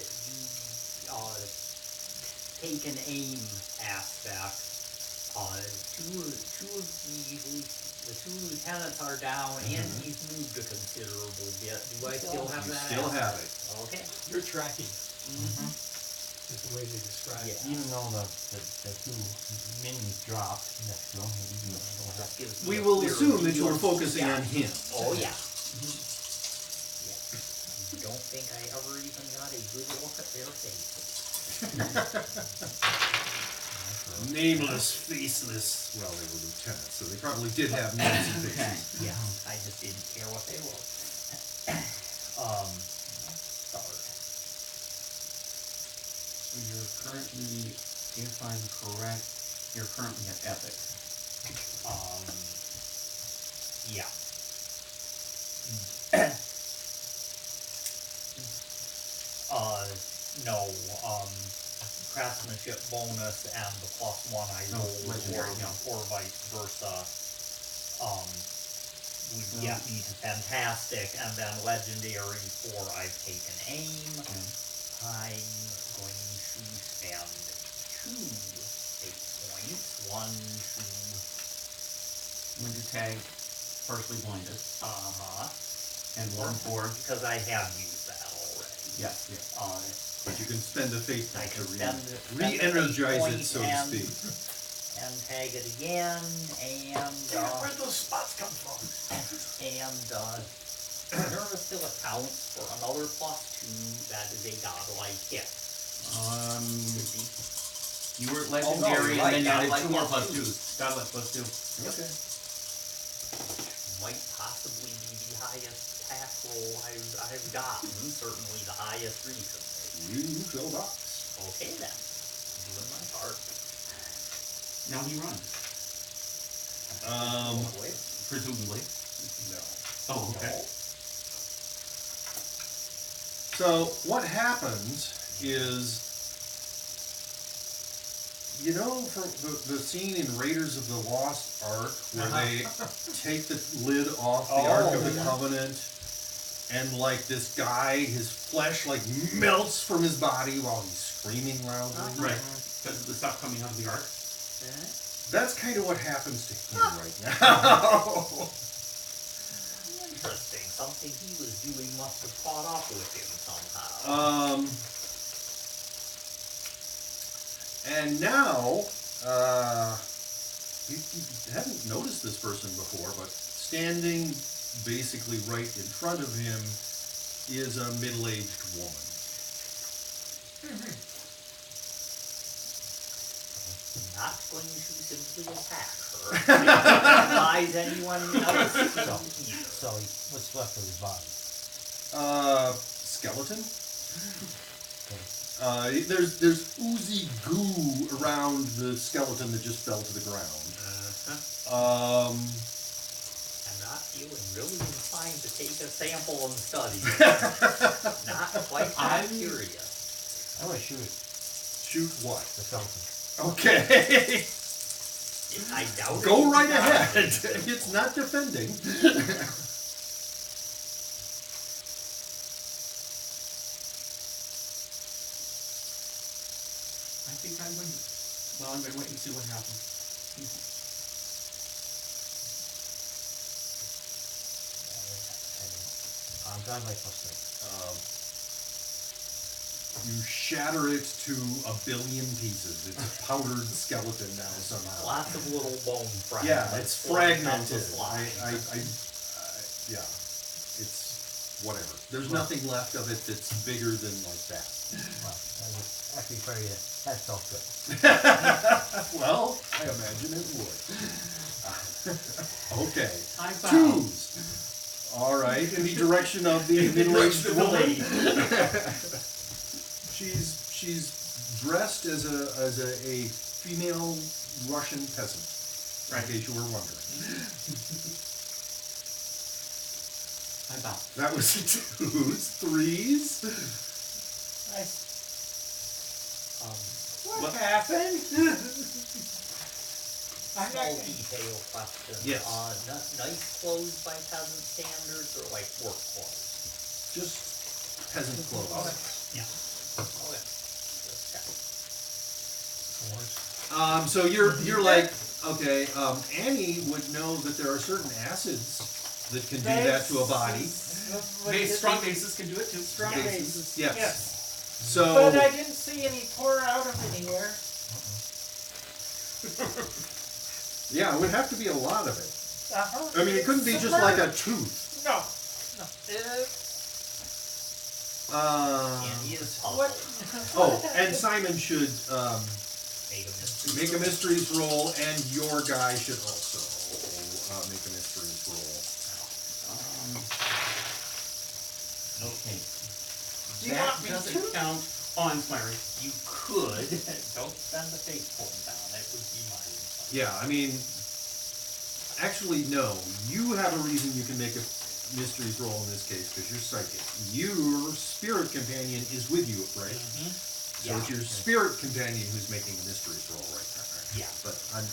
take an aim aspect. Two of the two lieutenants are down, and he's moved a considerable bit. Do I still have You that? still have it. Okay. You're tracking. Mm-hmm. Is the way they describe it. Yeah. Even though the two minis dropped next to him, he still That has. gives me We a will clear assume that view you are of- focusing yeah. on him. Oh yeah. Yeah. Don't think I ever even got a good look at their faces. Nameless, faceless. Well, they were lieutenants, so they probably did have names and faces. Yeah, I just didn't care what they were. Start. So you're currently, if I'm correct, you're currently at epic. Yeah. No, craftsmanship bonus and the +1 I No, rolled, legendary, yeah. or vice versa, would get me to fantastic, and then legendary for I've taken aim. I'm going to spend 2 fate points. One to When you tag partially blinded, and one for, because I have used that already. yes, yes. But you can spend a fate I point can to spend the re-energize fate it, so to point and- speak. And tag it again, and Where'd those spots come from? Nerva still accounts for another +2. That is a godlike hit. Should be. You were no, legendary, you're right, and then you added godlike 2 more +2. +2s. Godlike +2. Okay. Might possibly be the highest attack roll I've gotten. Certainly the highest recently. You fill box. Okay then, doing my part. Now he runs, Wait. presumably. No. Oh, okay. So what happens is, you know, from the scene in Raiders of the Lost Ark where they take the lid off the Ark of the Covenant, and like this guy, his flesh like melts from his body while he's screaming loudly. Right. Because the stuff coming out of the arc. That's kind of what happens to him right now. Interesting. Something he was doing must have caught up with him somehow. And now, you haven't noticed this person before, but standing basically right in front of him is a middle-aged woman. Not going to simply attack her. Advise anyone else to either. So what's left of his body? Skeleton? So There's oozy goo around the skeleton that just fell to the ground. I'm not feeling really inclined to take a sample and study it. Not quite that curious. I want to shoot it, Shoot what? the skeleton. Okay. I doubt it. Go right Not. ahead. It's not defending. I think I'm going to. Well, I'm going to wait and see what happens. I'm done by +3. You shatter it to a billion pieces. It's a powdered skeleton now somehow. Lots of little bone fragments. Yeah, it's floating up the fragmented. slide. Yeah, it's whatever. There's nothing left of it that's bigger than like that. Well, that was actually pretty, that felt good. Well, I imagine it would. Okay. I'm found. Twos. All right, in the direction of the middle-aged woman. She's dressed as a female Russian peasant. In case you were wondering. I'm found. That was twos, threes. What happened? I'm Small not. detail question. Yes. Nice clothes by peasant standards or like work clothes? Just peasant clothes. Yeah. Okay. Just check. So you're like, okay, Annie would know that there are certain acids that can do that to a body. Strong bases can do it too. Strong bases. Yes. So But I didn't see any pour out of anywhere. yeah, it would have to be a lot of it. Uh-huh. I mean, it couldn't be just like a tooth. No. And he is What? puzzled. Oh, and Simon should Make a mystery. make a mysteries roll, and your guy should also make a mysteries roll. Okay. Do you That want me doesn't to? count on inspiring. You could. Don't spend the fate point on it. Would be my advice. Yeah, I mean, actually, no. You have a reason you can make a mysteries roll in this case because you're psychic. Your spirit companion is with you, right? So Yeah. it's your spirit companion who's making a mysteries roll right now. Right? Yeah. But I'm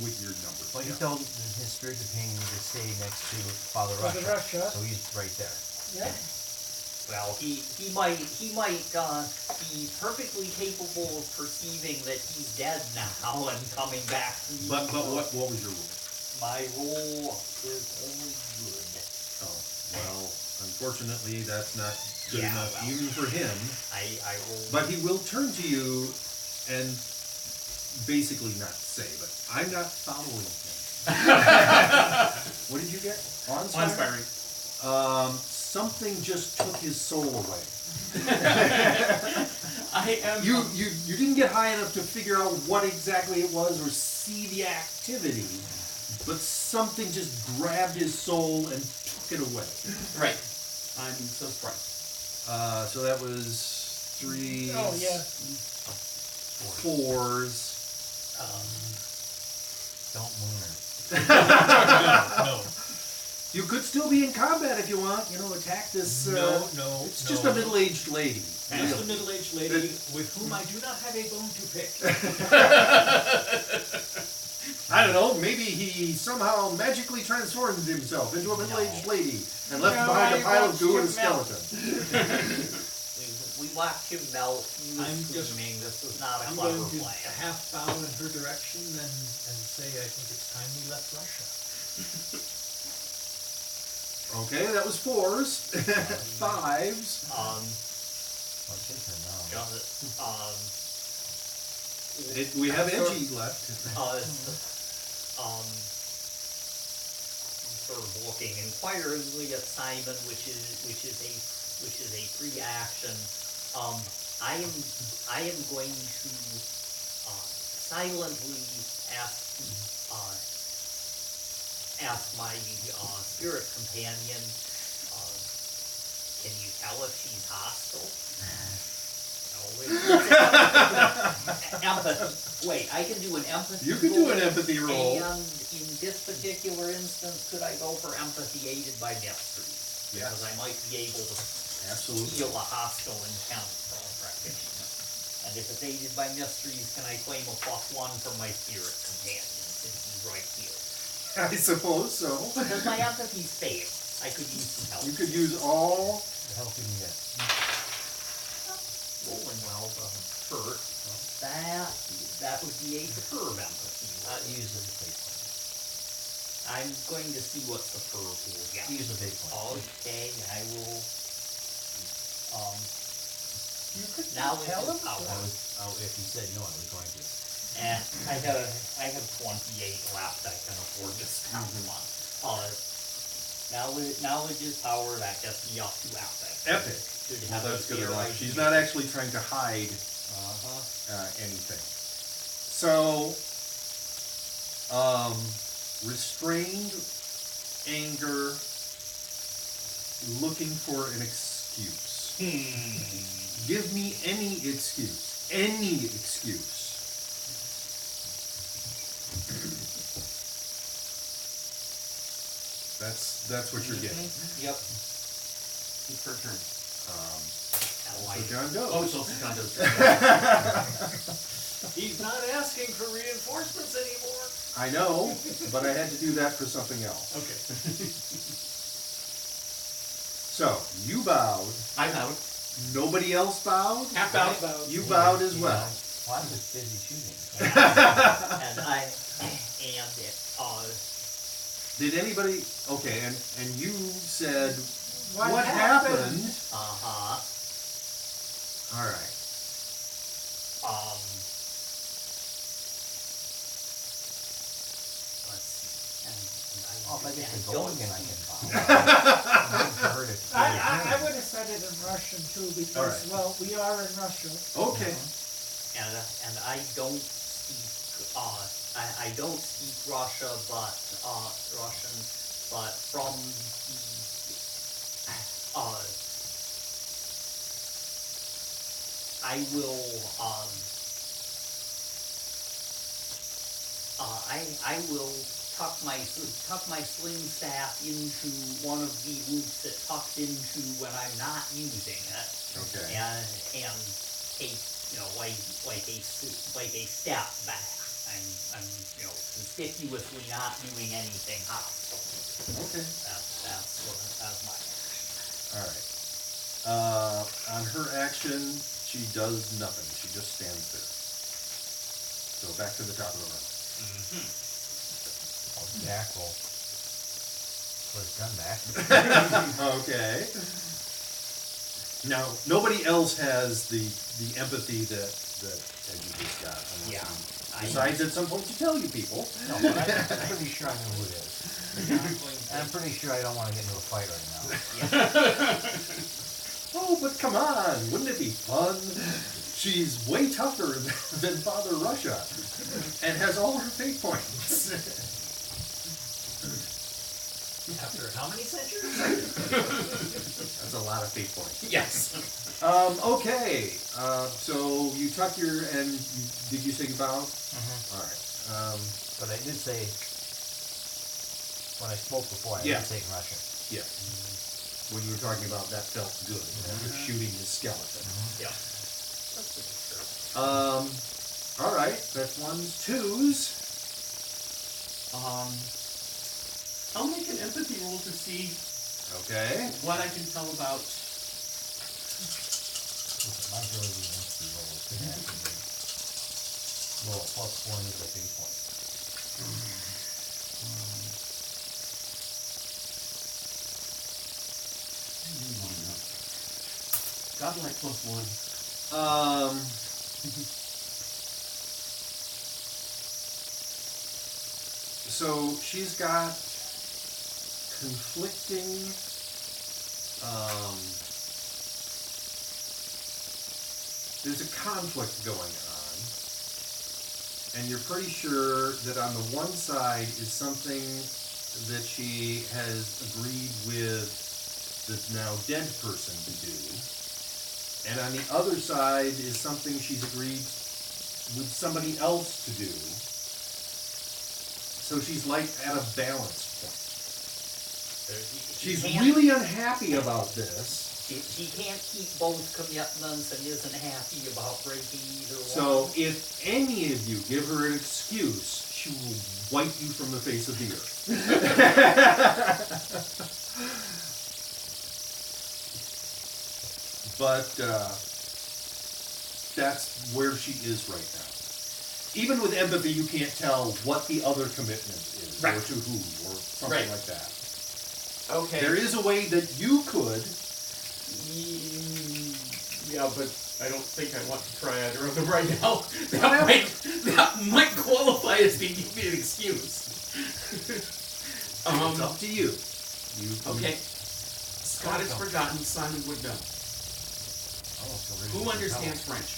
with your number. Well, he Yeah. told his spirit companion to stay next to Father Father Russia, Russia. so he's right there. Yeah. Well, he might be perfectly capable of perceiving that he's dead now and coming back to you. But what was your rule? My roll is only good. Oh, well, unfortunately, that's not good Yeah, enough well. even for him. I roll. But he will turn to you and basically not say, but I'm not following him. What did you get? Awe-inspiring. Something just took his soul away. I am. You didn't get high enough to figure out what exactly it was or see the activity, but something just grabbed his soul and took it away. Right. I'm so surprised. So that was threes, Oh, yeah. fours. Don't moon her. No. You could still be in combat if you want. Attack this. No. It's just a middle-aged lady. Just a middle-aged lady with whom I do not have a bone to pick. I don't know. Maybe he somehow magically transformed himself into a middle-aged lady and left No, behind a I pile of watched goo and a him melt. skeleton. We watched him melt. He was I'm just- assuming this was not a I'm clever going to plan. half bow in her direction and say I think it's time we left Russia. Okay, that was fours. Fives. Oh, it's his turn now. We have I'm Edgy left. Sort of looking inquiringly at Simon, which is a free action. I am going to silently ask my spirit companion. Can you tell if she's hostile? Empathy. Wait, I can do an empathy. You can do an roll, empathy roll. And in this particular instance, could I go for empathy aided by mysteries? Yeah. Because I might be able to Absolutely. feel a hostile intent from a practitioner. And if it's aided by mysteries, can I claim a +1 from my spirit companion since he's right here? I suppose so. Because my empathy's failed. I could use some help. You could use all. The help you can get. Rolling well doesn't hurt. That would be a superb empathy. Use the big one. I'm going to see what superb will get. Use the big one. Okay, I will. You could Now tell it's him. power. If you said no, I was going to. And I have 28 left. I can afford to spend one. Knowledge is power. That gets me up to epic. Epic. Should Well, have a that's good fair enough. idea. She's not actually trying to hide anything. So, restrained anger, looking for an excuse. Give me any excuse. Any excuse. That's what you're getting. Yep. It's her turn. So John goes. Oh, so John does. He's not asking for reinforcements anymore. I know, but I had to do that for something else. Okay. So, you bowed. I bowed. Nobody else bowed? Half bowed. You bowed as well. Well, I'm just busy shooting. Did anybody, okay, and you said, What happened? Uh-huh. All right. Let's see. Oh, if I get to go don't again, I see- can heard it. I would have said it in Russian too, because, All right. well, we are in Russia. Okay. And I don't speak I don't speak Russian, but from the I will I will tuck my sling staff into one of the loops it tucks into when I'm not using it. Okay. And take, like a step back. I'm conspicuously not doing anything hostile. Okay. That's my action. All right. On her action, she does nothing. She just stands there. So back to the top of the round. Oh, Jack will put his gun back. Okay. Now, nobody else has the empathy that you just got. Yeah. Besides, at some point, to tell you people. No, but I'm pretty sure I know who it is. And I'm pretty sure I don't want to get into a fight right now. Oh, but come on, wouldn't it be fun? She's way tougher than Father Russia, and has all her fate points. After how many centuries? That's a lot of fate points. Yes. Okay, so you tuck your, and did you say you bowed? Mm-hmm. All right. But I did say, when I spoke before, I Yeah. did say in Russian. Yeah. When you were talking about that felt good, after shooting the skeleton. Yeah. All right, that's ones, twos. I'll make an empathy roll to see Okay. what I can tell about. My ability against the roll is going to have to be roll +4 and equal 8 points. Godlike +1. So she's got conflicting there's a conflict going on, and you're pretty sure that on the one side is something that she has agreed with the now dead person to do, And on the other side is something she's agreed with somebody else to do. So she's like at a balance point. She's really unhappy about this. She can't keep both commitments and isn't happy about breaking either So one. if any of you give her an excuse, she will wipe you from the face of the earth. But that's where she is right now. Even with empathy, you can't tell what the other commitment is, Right. or to who, or something Right. like that. Okay. There is a way that you could. Yeah, but I don't think I want to try either of them right now. That might qualify as being give me an excuse. It's up to you. Okay. Scott has forgotten. Simon would know. Who understands French?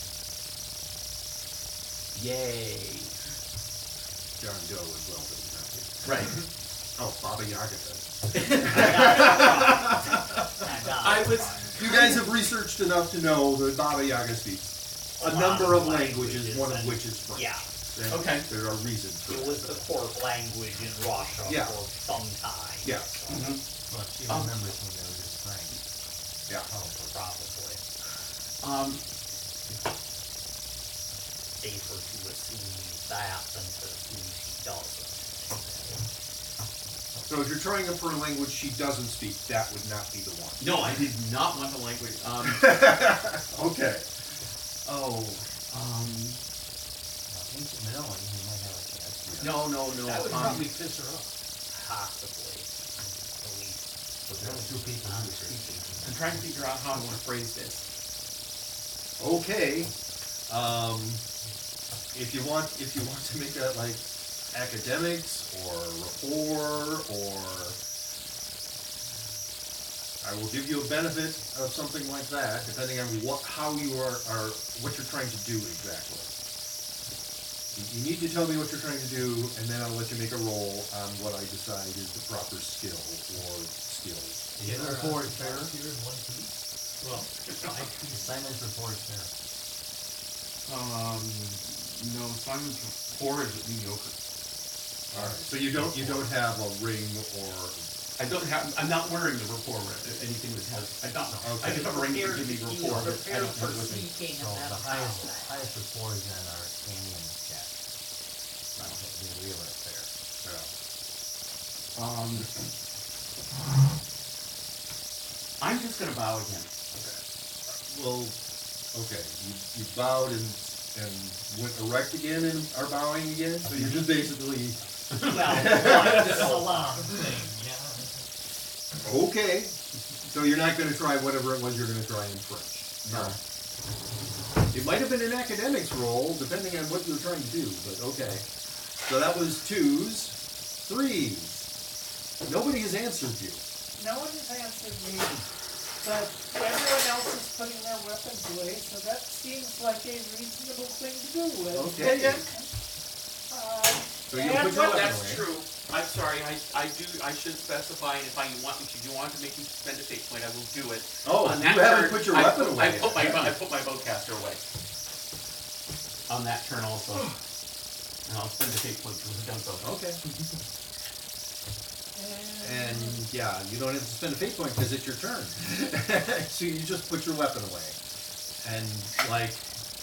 Yay. John Doe as well, but he's not here. Right. Oh, Baba Yaga does. You guys have researched enough to know that Baba Yaga speaks a number of languages, one of which is French. Yeah. And Okay. there are reasons for It that. was the court language in Russia Yeah. for some time. Yeah. But she remembers when they were just friends. Yeah. Probably. Safer to assume that than to assume she doesn't. So if you're trying for a language she doesn't speak, that would not be the one. No, I did not want the language. Okay. Ancient Minoan, you might have a chance. No. That would probably piss her off. Possibly. At least. But there are two people who are speaking. I'm trying to figure out how I want to phrase this. Okay. If you want to make that like academics or rapport, or I will give you a benefit of something like that, depending on how you are what you're trying to do exactly. You need to tell me what you're trying to do, and then I'll let you make a roll on what I decide is the proper skill or skills. Is the report fair? Here in one piece. Well, Simon's report is fair. no, Simon's rapport is mediocre. All right. So you don't have a ring or I'm not wearing the rapport anything that has. I don't know. Okay. I just have a ring that gives me rapport, but I don't have it with me. Speaking So and the that's highest report is in our Canyon check. The real affair. I'm just gonna bow again. Well, okay. You bowed and went erect again and are bowing again. So you're just basically the salon thing, yeah. okay. So you're not going to try whatever it was you're going to try in French. No. It might have been an academics roll, depending on what you were trying to do. But okay. So that was 2s, 3s. Nobody has answered you. No one has answered me, but everyone else is putting their weapons away, so that seems like a reasonable thing to do with. Okay. So you put your weapon That's away. true. I'm sorry. I should specify, and if you want to make me spend a fate point, I will do it. Oh, On you that haven't turn, put your I weapon away. I put my bowcaster away. On that turn also. And I'll spend a fate point to have done so. Okay. And yeah, you don't have to spend a fate point because it's your turn. So you just put your weapon away. And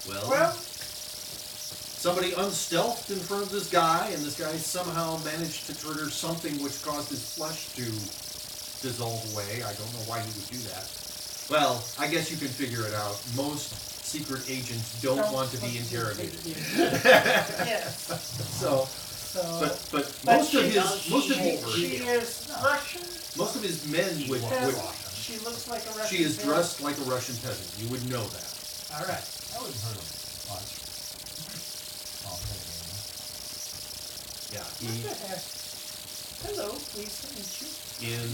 well, somebody unstealthed in front of this guy, and this guy somehow managed to trigger something which caused his flesh to dissolve away. I don't know why he would do that. Well, I guess you can figure it out. Most secret agents don't want to be interrogated. Yes. So, So, but But most of she his is Russian. most of his men would She looks like a Russian. she is peasant. dressed like a Russian peasant. You would know that. All right. I wouldn't hurt him much. Oh, Yeah, Hello, pleased to meet you. in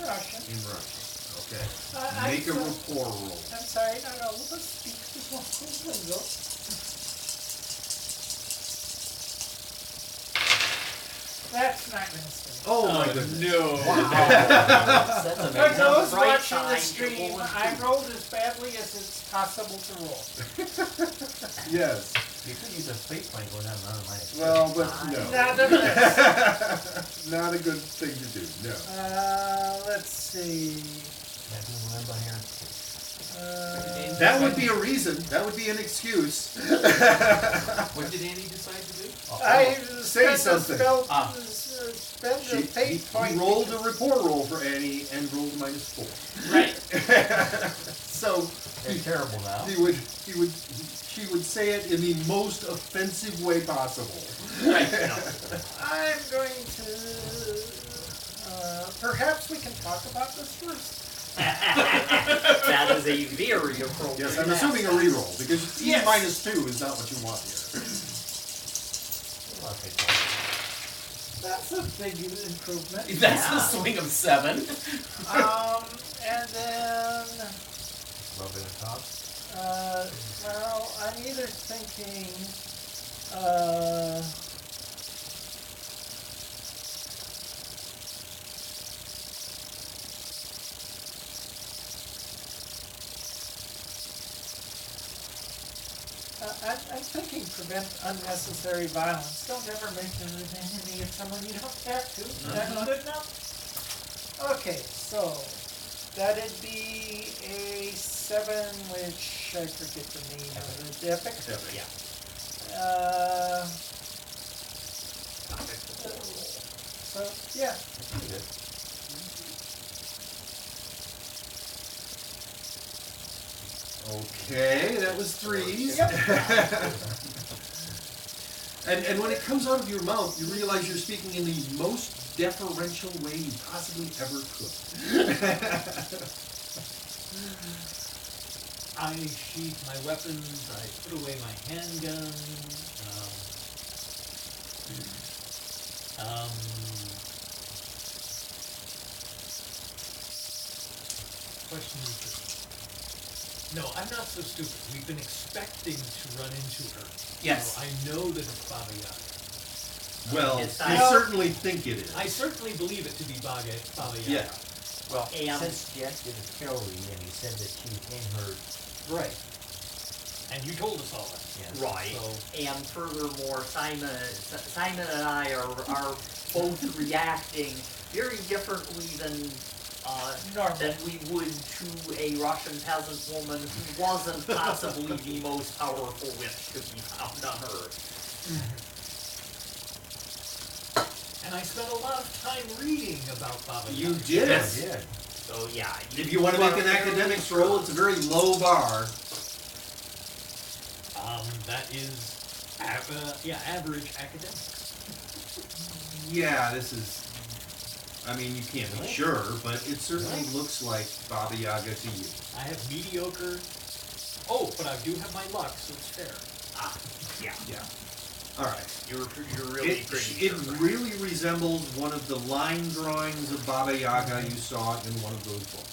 Russian. Russian. Okay. I'm Make a so- rapport roll. I'm sorry, no, let's speak this one lingo. That's not gonna stay. Oh my goodness. No. That's For amazing. those Bright watching the side, stream, you're going I to- rolled as badly as it's possible to roll. Yes. You could use a fate point going down another minus. Well, but no. Nonetheless, Not a good thing to do, no. let's see. Can I do a limbo here? That would be a reason. That would be an excuse. What did Annie decide to do? I Say spent something. Spend the fate point. He rolled a rapport roll for Annie and rolled a -4. Right. So They're terrible now. she would say it in the most offensive way possible. I'm going to. Perhaps we can talk about this first. That is a very appropriate. Yes, I'm assuming a reroll because E Yes. -2 is not what you want here. Well, fate point. That's a big improvement. That's the Yeah. swing of 7. And then, Rub it on top. well, I'm either thinking, I'm thinking prevent unnecessary violence. Don't ever make an enemy of someone you don't have to. That's good enough? Okay, so that'd be a 7, which I forget the name of it. Epic? Yeah. So, yeah. That's pretty good. Okay, that was 3s. Yep. And when it comes out of your mouth, you realize you're speaking in the most deferential way you possibly ever could. I sheath my weapons, I put away my handgun. Question is this. No, I'm not so stupid. We've been expecting to run into her. Yes. So I know that it's Baba Yaga. Well, It's you not- certainly think it is. I certainly believe it to be Baba Yaga. Yeah. Well, And- since Jack did a theory and he said that she in her, Right. And you told us all that. yes. Right. So, And furthermore, Simon and I are both reacting very differently than Normal. than we would to a Russian peasant woman who wasn't possibly the most powerful witch to be found on Earth. and I spent a lot of time reading about Baba Yaga. You did. Yes. Yeah. So yeah. If you want to make an academics roll, it's a very low bar. That is, average academics. Yeah, this is. I mean, you can't be Really? sure, but it certainly Really? looks like Baba Yaga to you. I have mediocre. Oh, but I do have my luck, so it's fair. Yeah. Yeah. All right. You're really pretty It sure. really resembles one of the line drawings of Baba Yaga you saw in one of those books.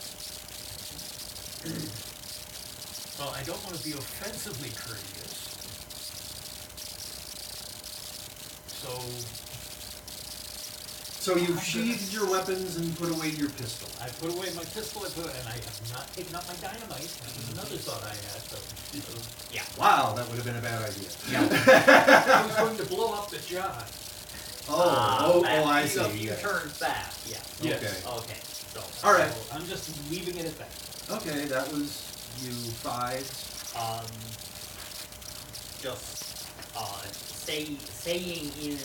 Well, I don't want to be offensively courteous. So you've sheathed your weapons and put away your pistol. I put away my pistol, and I have not taken out my dynamite. That was another thought I had. So Yeah. Wow, that would have been a bad idea. I was going to blow up the jar. I You see. have a few Yeah. turns back. Yeah. Yes. Okay. Okay. So. All right. So I'm just leaving it at that. Okay, that was you 5. Just saying in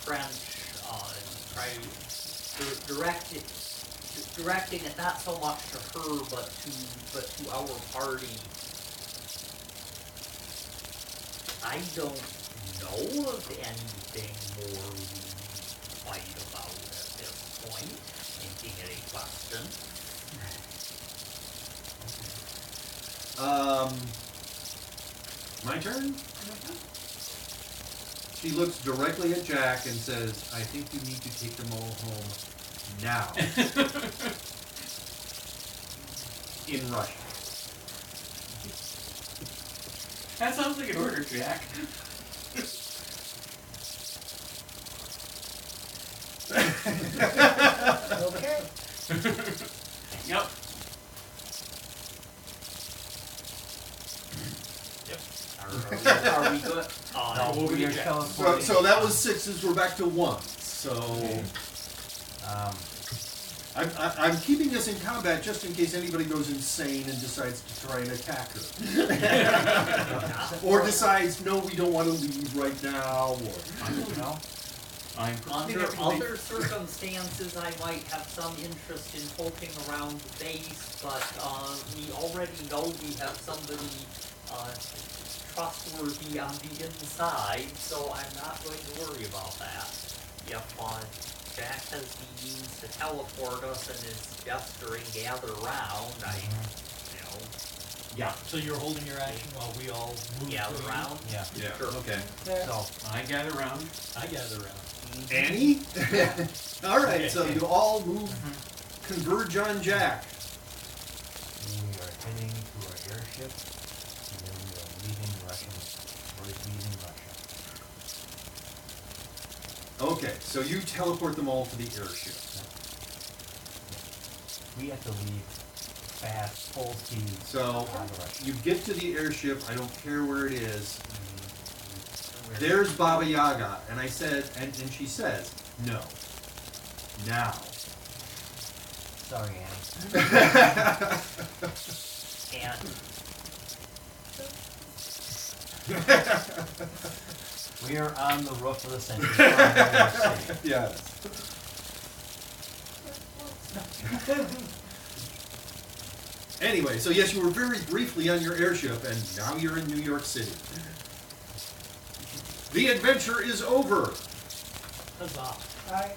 French, directing it not so much to her but to our party. I don't know of anything more we fight about at this point. Making it a question. My turn? She looks directly at Jack and says, I think you need to take them all home now. In Russian. That sounds like an order, Jack. Good. No, we'll we get are checked. teleporting. So that was 6s. We're back to 1s. So Um, I'm keeping this in combat just in case anybody goes insane and decides to try and attack her, or decides no, we don't want to leave right now. Or no. I'm Under other circumstances, I might have some interest in poking around the base, but we already know we have somebody trustworthy on the inside, so I'm not going to worry about that. If Jack has the means to teleport us and is gesturing gather round, Yeah. So you're holding your action while we all move gather to you? round. Yeah. yeah, Sure. okay. So, I gather around. I gather around. Annie. All right, so Okay. you all move, converge on Jack. we are heading to our airship, and then we are leaving Russia. We're leaving Russia. Okay, so you teleport them all to the airship. We have to leave fast, full speed. So out of Russia. you get to the airship. I don't care where it is. There's Baba Yaga, and I said, and she says, no. Now. Sorry, Annie. And We are on the roof of the Century Club in New York City. Yes. Anyway, so yes, you were very briefly on your airship, and now you're in New York City. The adventure is over. Huzzah. I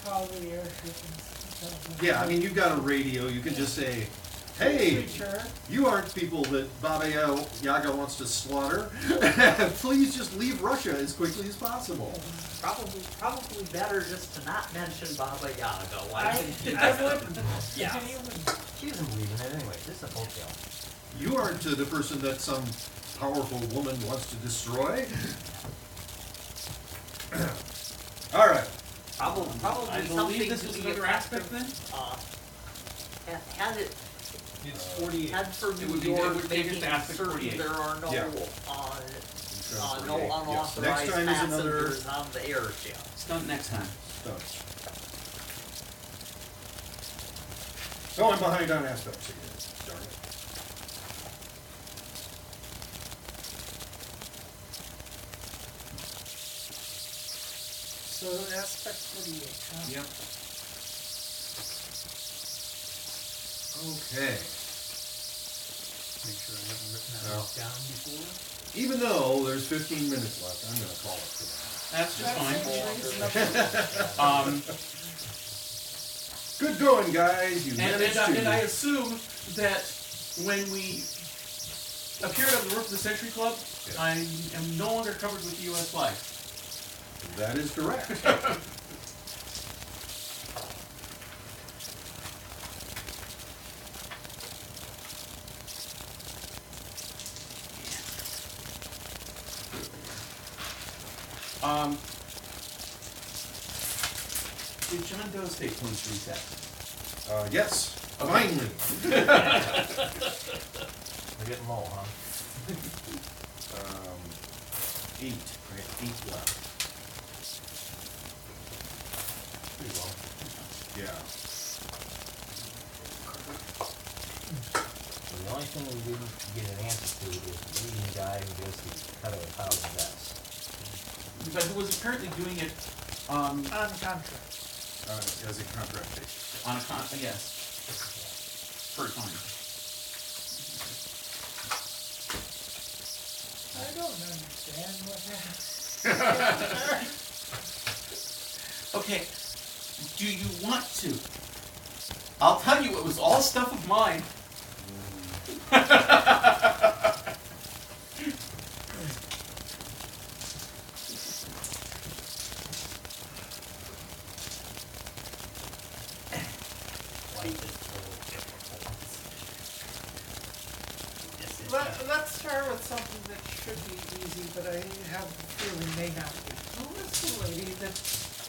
call the airship and tell them. Yeah, I mean, you've got a radio. You can just say, hey, Creature. you aren't people that Baba Yaga wants to slaughter. Please just leave Russia as quickly as possible. probably better just to not mention Baba Yaga. Why I don't you wouldn't. Yeah. She doesn't believe in it anyway. This is a hotel. You aren't the person that some powerful woman wants to destroy. All right. Probably I something believe this to is the another effect aspect then? Had it It's 48. had for It New would be- it York would take us making to aspect certain 48. there are no Yeah. no Yes. unauthorized Next time is another passengers on the airship. It's done next time. stunt. Oh, I'm behind on aspects again. Darn it. So aspect 48, huh? Yep. Okay. Make sure I haven't written that No. down before. Even though there's 15 minutes left, I'm going to call it for That's just That fine. seems reasonable. Good going, guys. You And, managed and I to. assume that when we appeared on the roof of the Century Club, Yeah. I am no longer covered with the U.S. flag. That is correct. Did John Doe's state points reset? Yes. Finally. We're getting low, huh? 8. I have 8 left. Pretty low. Yeah. So the only thing we didn't get an answer to is the Indian guy who does the cut of 1,000 vests. But who was apparently doing it On contract. As a contract date. on a yes. For a time. I don't understand what happened. Okay. Do you want to? I'll tell you, it was all stuff of mine. Life is full of difficult. This is Let's start with something that should be easy, but I have a feeling may not be. Who was the lady that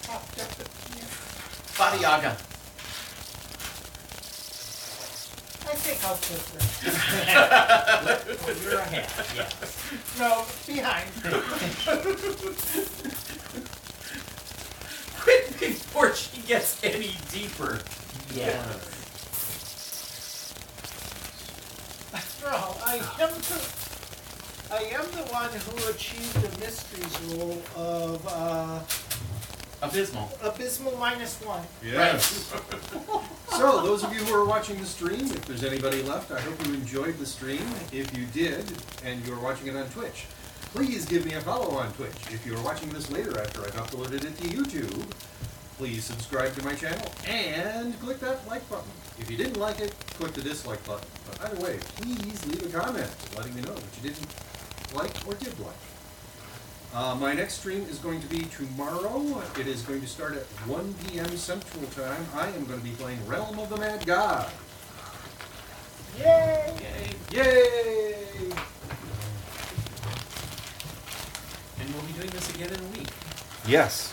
popped up at me? Baba Yaga. I think house sister. Well, you're ahead, yes. No, behind. Quit before she gets any deeper. Yes. After all, I am the one who achieved the mysteries rule of Abysmal. abysmal -1. Yes. So, those of you who are watching the stream, if there's anybody left, I hope you enjoyed the stream. If you did, and you're watching it on Twitch, please give me a follow on Twitch. If you're watching this later after I've uploaded it to YouTube, please subscribe to my channel and click that like button. If you didn't like it, click the dislike button. But either way, please leave a comment letting me know what you didn't like or did like. My next stream is going to be tomorrow. It is going to start at 1 p.m. Central Time. I am going to be playing Realm of the Mad God. Yay! Yay! And we'll be doing this again in a week. Yes.